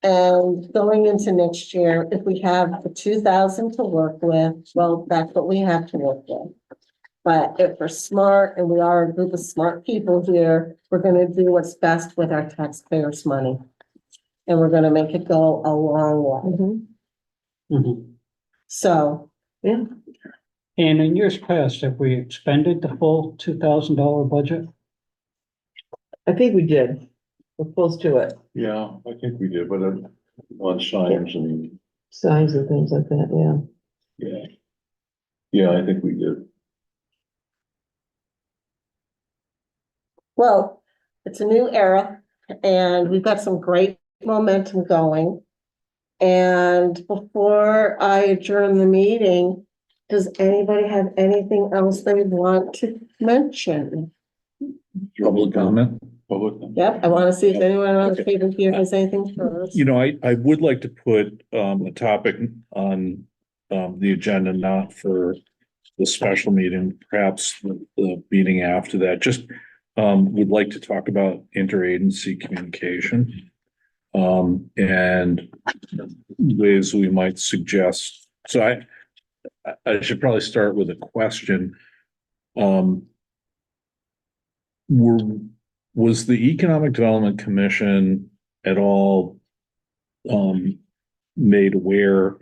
And going into next year, if we have the 2,000 to work with, well, that's what we have to work with. But if we're smart and we are a group of smart people here, we're gonna do what's best with our taxpayers' money. And we're gonna make it go a long way. Mhm. Mhm. So, Yeah, And in years past, have we expended the full $2,000 budget? I think we did. We're close to it. Yeah, I think we did, but on signs and, Signs and things like that, yeah. yeah. Yeah, I think we did. well, it's a new era and we've got some great momentum going. And before I adjourn the meeting, Does anybody have anything else they want to mention? Public comment? Public. Yep, I want to see if anyone on the table here has anything first. You know, I would like to put a topic on the agenda, not for the special meeting, perhaps the meeting after that. Just would like to talk about interagency communication. And ways we might suggest. So I should probably start with a question. Was the Economic Development Commission at all made aware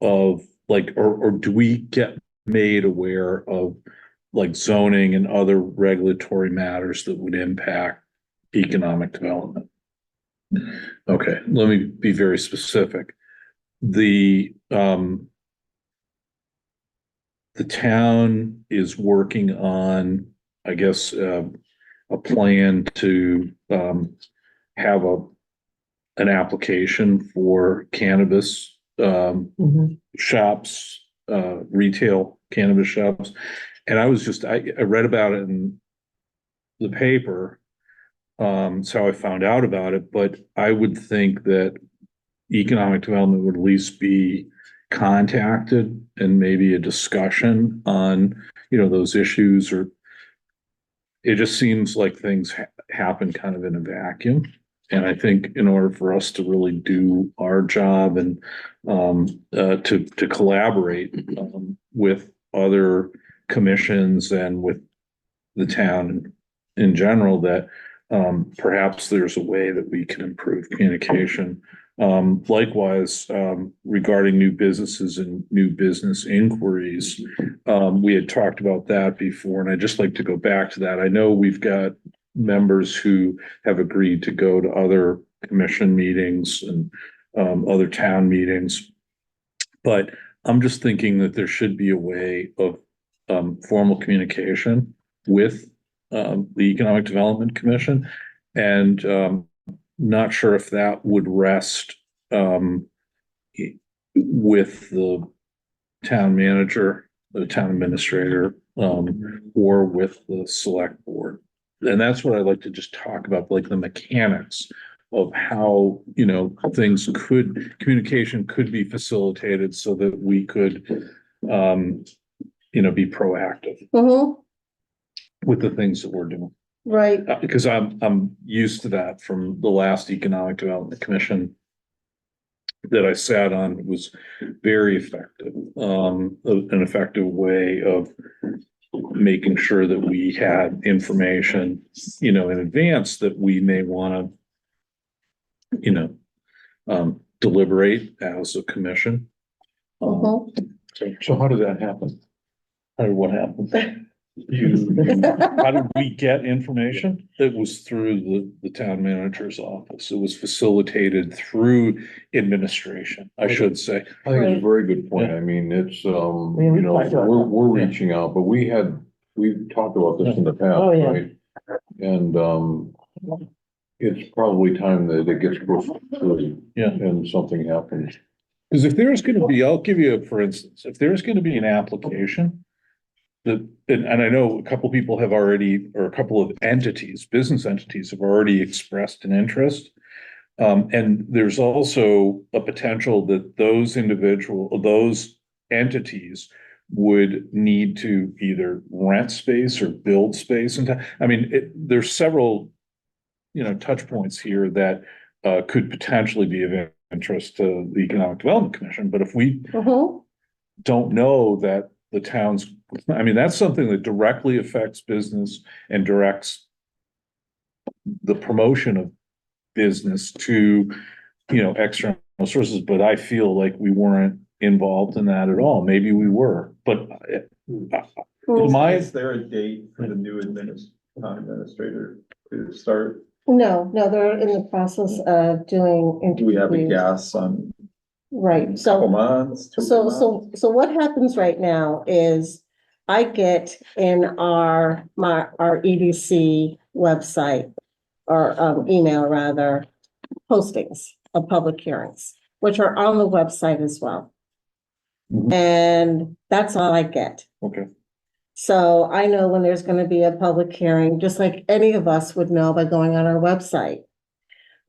of like, or do we get made aware of like zoning and other regulatory matters that would impact economic development? Okay, let me be very specific. The town is working on, I guess, a plan to have an application for cannabis Mhm. shops, retail cannabis shops. And I read about it in the paper. It's how I found out about it, but I would think that economic development would at least be contacted and maybe a discussion on, those issues, or it just seems like things happen kind of in a vacuum. And I think in order for us to really do our job and to collaborate with other commissions and with the town in general, that perhaps there's a way that we can improve communication. Likewise, regarding new businesses and new business inquiries, we had talked about that before, and I'd just like to go back to that. I know we've got members who have agreed to go to other commission meetings and other town meetings, but I'm just thinking that there should be a way of formal communication with the Economic Development Commission, and not sure if that would rest with the town manager, the town administrator, or with the select board. And that's what I'd like to just talk about, like the mechanics of how, communication could be facilitated so that we could, be proactive Mm-hmm, with the things that we're doing. right, Because I'm used to that from the last Economic Development Commission that I sat on. It was very effective, an effective way of making sure that we had information, in advance that we may want to, deliberate as a commission. mm-hmm. So how did that happen? What happened? How did we get information? It was through the town manager's office. It was facilitated through administration, I should say. I think it's a very good point. I mean, it's, we're reaching out, but we've talked about this in the past, Oh, yeah. right? And, it's probably time that it gets pushed through. Yeah. And something happens. Because if there's gonna be, I'll give you, for instance, if there's gonna be an application that, and I know a couple people have already, or a couple of entities, business entities have already expressed an interest. And there's also a potential that those entities would need to either rent space or build space. And I mean, there's several, touch points here that could potentially be of interest to the Economic Development Commission. But if we Mm-hmm. don't know that the town's, I mean, that's something that directly affects business and directs the promotion of business to, external sources, but I feel like we weren't involved in that at all. Maybe we were, but Is there a date for the new town administrator to start? No, they're in the process of doing Do we have a interviews. guess on Right, couple so, months? 2 months? so what happens right now is I get in our EDC website or email rather, postings of public hearings, which are on the website as well. Mhm. And that's all I get. Okay. So I know when there's gonna be a public hearing, just like any of us would know by going on our website.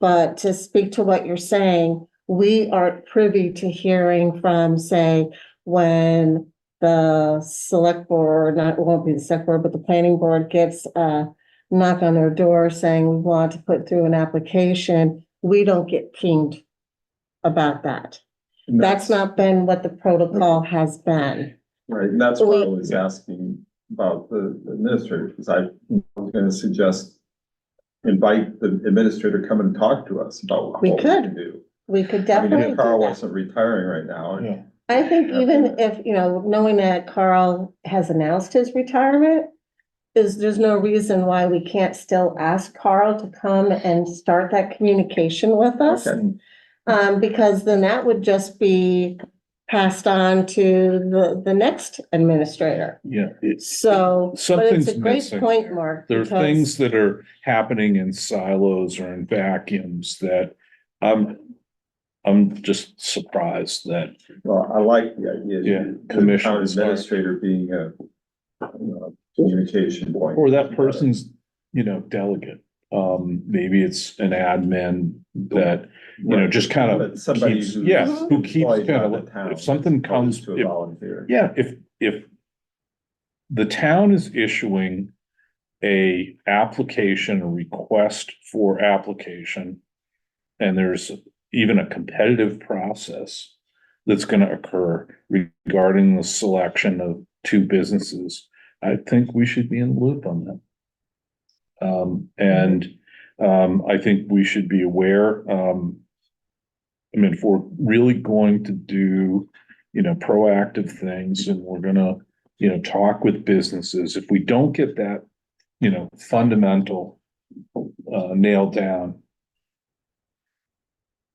But to speak to what you're saying, we aren't privy to hearing from, say, when the select board, not, it won't be the select board, but the planning board gets a knock on their door saying we want to put through an application, we don't get pinged about that. And That's not been what the protocol has been. Right, and that's why I We- was asking about the administrator, because I was gonna suggest invite the administrator to come and talk to us about what We we could. can do. We could I mean, definitely if do Carl that. wasn't retiring right now. Yeah. I think even if, knowing that Carl has announced his retirement, there's no reason why we can't still ask Carl to come and start that communication with us. Okay. Because then that would just be passed on to the next administrator. Yeah, So, but it's Something's a great missing point, there. Mark. There are because- things that are happening in silos or in vacuums that I'm just surprised that, Well, I like the idea. Yeah, of the town commissions are- administrator being a communication point. or that person's, delegate. Maybe it's an admin that, just kind of But somebody keeps, who's yeah, who keeps employed by kind the of, town if something as comes, opposed to a volunteer. yeah, if the town is issuing a application, a request for application, and there's even a competitive process that's gonna occur regarding the selection of two businesses, I think we should be in the loop on that. I think we should be aware, if we're really going to do, proactive things and we're gonna, talk with businesses, if we don't get that, fundamental, nailed down.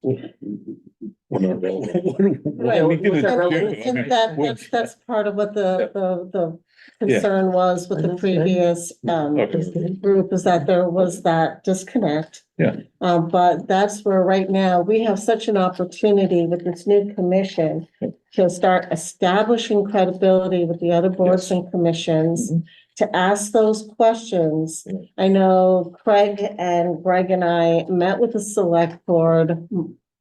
We're not relevant. What are we gonna And- do? And that's part of what the Yeah. concern was with the Understood. previous, Okay. group, is that there was that disconnect. Yeah. But that's where right now, we have such an opportunity with this new commission to start establishing credibility with the other boards and commissions, to ask those questions. I know Craig and Greg and I met with the select board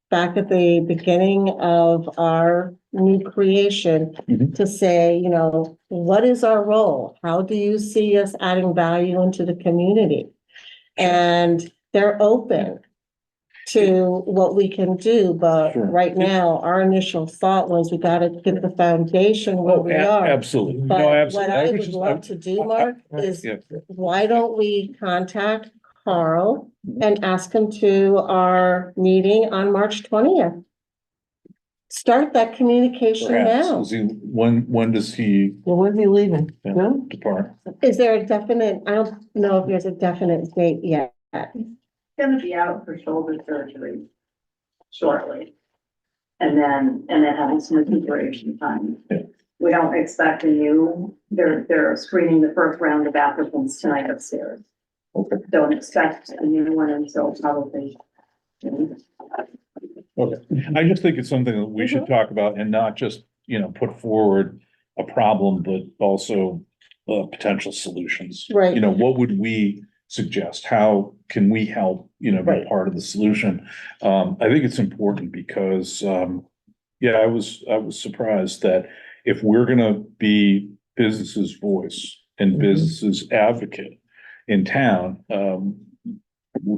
back at the beginning of our new creation Mhm. to say, what is our role? How do you see us adding value into the community? And they're open to what we can do, but Sure. right now, our initial thought was we gotta get the foundation where Oh, we are. absolutely. No, But what absolutely. I was would just- love to do, I- Mark, is Yeah. why don't we contact Carl and ask him to our meeting on March 20th? Start that communication Perhaps, now. is he, when does he Well, when's he leaving? Yeah. No? depart? Is there a definite, I don't know if there's a definite date yet. Gonna be out for shoulder surgery shortly. And then having some recuperation time. Yeah. We don't expect a new, they're screening the first round of applicants tonight upstairs. Okay. Don't expect a new one until probably. I just think it's something that we should talk about and not just, put forward a problem, but also potential solutions. Right. What would we suggest? How can we help, be Right. part of the solution? I think it's important because, I was surprised that if we're gonna be business's voice and Mhm. business's advocate in town,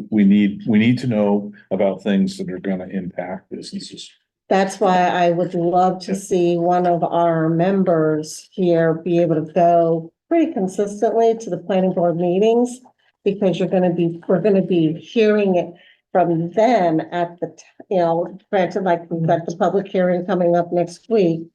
we need to know about things that are gonna impact businesses. That's why I would love to see one of our members here be able to go pretty consistently to the planning board meetings. Because we're gonna be hearing it from them at the, granted, like we've got the public hearing coming up next week.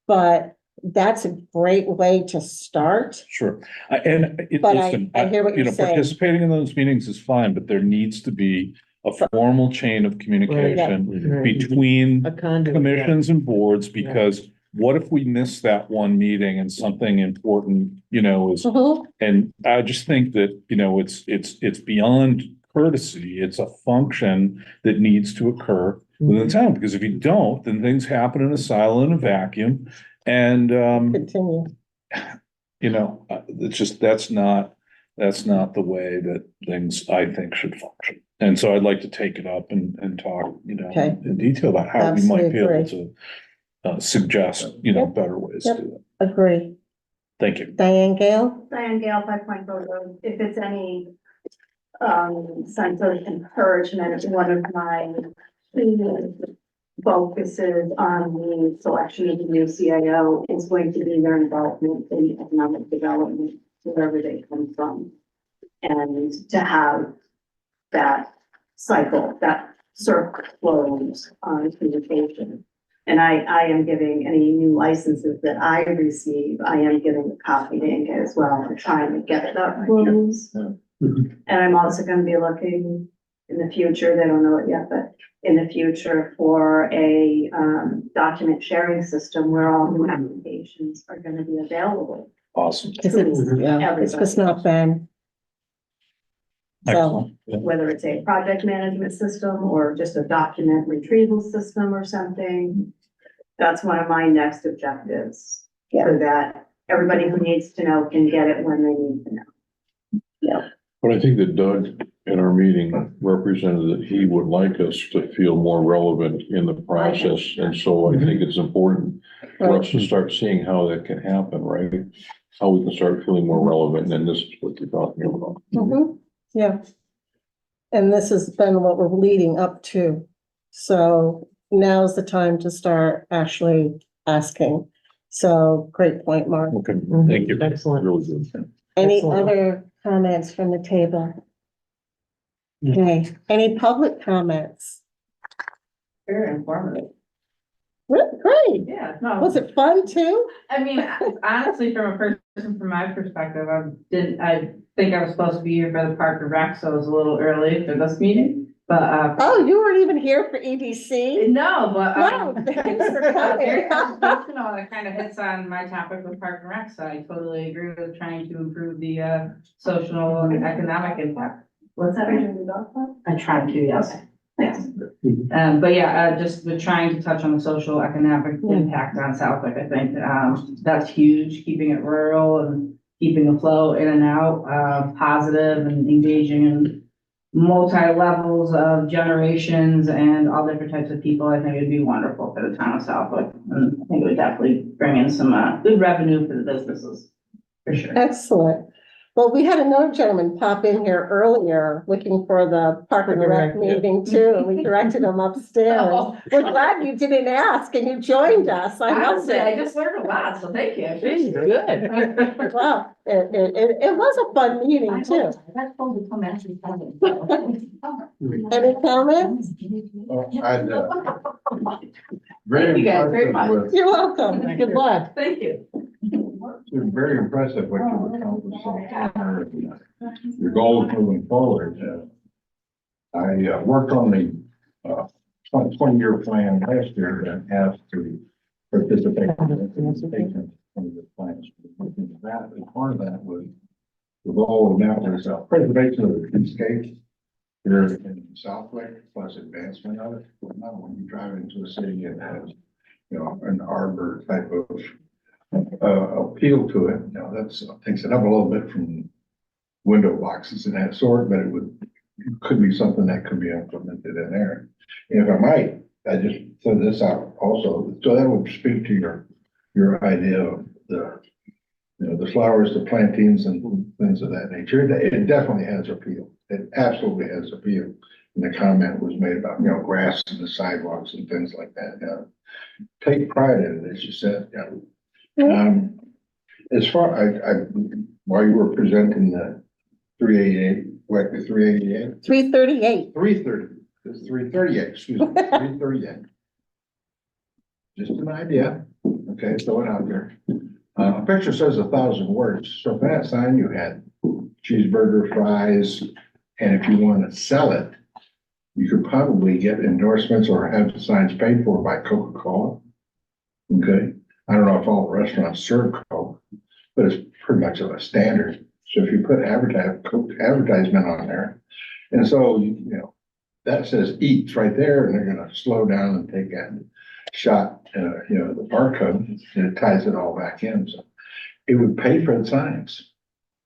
But that's a great way to start. Sure. But I hear what you're saying. Participating in those meetings is fine, but there needs to be a formal chain of communication Right. between A conduit. commissions and boards, because what if we miss that one meeting and something important, is, Mhm. and I just think that, it's beyond courtesy. It's a function that needs to occur within the town, because if you don't, then things happen in a silo in a vacuum. And, Continue. you know, it's just, that's not the way that things, I think, should function. And so I'd like to take it up and talk, you know, Okay. in detail about how we might be able Absolutely to suggest, you know, Yep. better ways to Yep. do it. Agree. Thank you. Diane Gale? Diane Gale, 5 Point Road, if it's any sense of encouragement, one of my focuses on the selection of the new CIO is going to be their involvement in economic development, wherever they come from. And to have that cycle, that circle close on communication. And I am giving any new licenses that I receive, I am giving a copy to Inga as well, and trying to get that close. And I'm also gonna be looking in the future, they don't know it yet, but in the future for a document sharing system where all new applications are gonna be available. Awesome. Cause it's just not been. So, Excellent. Yeah. Whether it's a project management system or just a document retrieval system or something. That's one of my next objectives. Yeah. So that everybody who needs to know can get it when they need to know. But I think that Doug in our meeting represented that he would like us to feel more relevant in the process. And so I think it's important for us to start seeing how that can happen, right? How we can start feeling more relevant, and this is what you're talking about. mhm, yeah. And this has been what we're leading up to. So now's the time to start actually asking. So great point, Mark. Okay, Mhm. thank you. Excellent. Really good. Any Excellent. other comments from the table? Okay, any public comments? Very informative. Great. Yeah, no, Was it fun too? I mean, honestly, from my perspective, I think I was supposed to be here for the Park and Rec, so it was a little early for this meeting, but, Oh, you weren't even here for EDC? no, but, No, thanks for coming. very educational, that kind of hits on my topic with Park and Rec, so I totally agree with trying to improve the, social and economic impact. What's that? I tried to, yes. Yes. But yeah, just with trying to touch on the social economic impact on Southwick, I think, that's huge, keeping it rural and keeping the flow in and out, positive and engaging in multi-levels of generations and all different types of people. I think it'd be wonderful for the town of Southwick. And I think it would definitely bring in some, good revenue for the businesses, for sure. Excellent. Well, we had another gentleman pop in here earlier looking for the Park and Rec meeting too, and we directed him upstairs. Oh. We're glad you didn't ask and you joined us. I must Honestly, I say. just learned a lot, so thank you. Good. Wow, it was a fun meeting too. Any comments? Thank you guys very much. You're welcome. Good luck. Thank you. It's very impressive what you've accomplished. Your goals moving forward. I worked on the 20-year plan last year and asked to participate in the implementation of the plans. That, and part of that was the goal of that was preservation of the treescape here in Southwick, plus advancement of it. Now, when you drive into a city, it has, you know, an arbor type of appeal to it. Now, that's takes it up a little bit from window boxes and that sort, but it could be something that could be implemented in there. And if I might, I just throw this out also, so that would speak to your idea of the, you know, the flowers, the plantings and things of that nature. It definitely has appeal. It absolutely has appeal. And the comment was made about, you know, grass and the sidewalks and things like that. Take pride in it, as you said. As far, while you were presenting the 388, what, the 388? 338. 330, it's 338, excuse me, 338. Just an idea, okay, throw it out there. A picture says 1,000 words, so if that sign you had cheeseburger, fries, and if you want to sell it, you could probably get endorsements or have the signs paid for by Coca-Cola. Okay, I don't know if all restaurants serve Coke, but it's pretty much of a standard. So if you put advertisement on there, and so, you know, that says eats right there, and they're gonna slow down and take that shot, the barcode, and it ties it all back in, so. It would pay for the signs,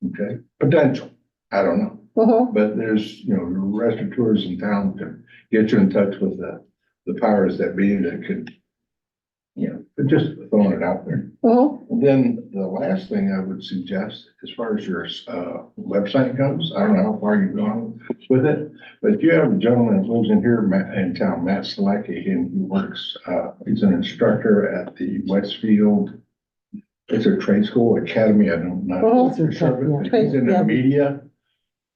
okay, potential, I don't know. Mhm. But there's, restaurateurs in town to get you in touch with the powers that be that could, but just throwing it out there. Mhm. Then the last thing I would suggest, as far as your, website goes, I don't know how far you've gone with it, but you have a gentleman that lives in here, in town, Matt Selecki, and he works, he's an instructor at the Westfield. It's a trade school academy, I don't know. Mhm. for sure, but Trade, He's in yeah. the media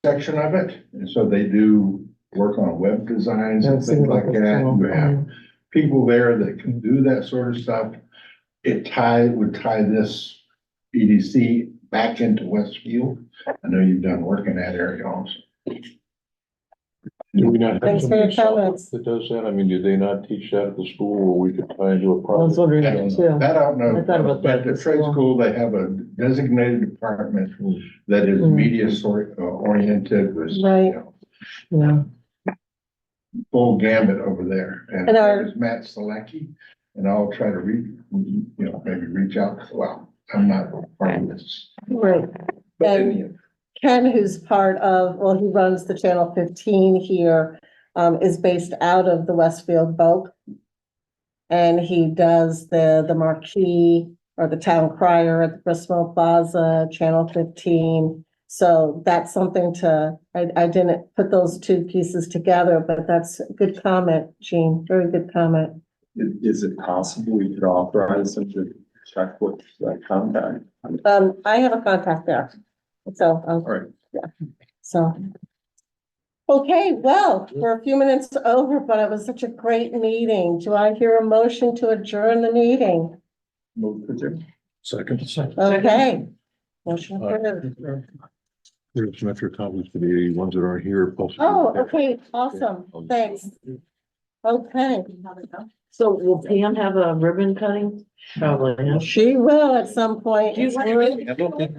section of it, and so they do work on web designs and things like that. You have people there that can do that sort of stuff. Would tie this EDC back into Westfield. I know you've done work in that area also. Do we not have Thanks for your somebody comments. that does that? I mean, do they not teach that at the school where we could tie into a I was project? wondering I that don't too. know. That I don't know. I thought about that But the at trade school. school, they have a designated department that is Mm. media oriented with, Right. Yeah, full gambit over there. And And our- there's Matt Selecki, and I'll try to maybe reach out. Well, I'm not part of this. Right. But And- any of Ken, who's part of, well, he runs the Channel 15 here, is based out of the Westfield Bulk. And he does the marquee or the town crier at the Bristol Plaza, Channel 15. So that's something I didn't put those two pieces together, but that's a good comment, Jean, very good comment. Is it possible we could authorize them to check with that contact? I have a contact there, so, All right. so. Okay, well, we're a few minutes over, but it was such a great meeting. Do I hear a motion to adjourn the meeting? Move to adjourn. Second. Okay. Motion approved. There's metro copies for the ones that aren't here. possibly. Oh, okay, awesome, thanks. Okay, so will Pam have a ribbon cutting? Probably, huh? she will at some point. Do you want-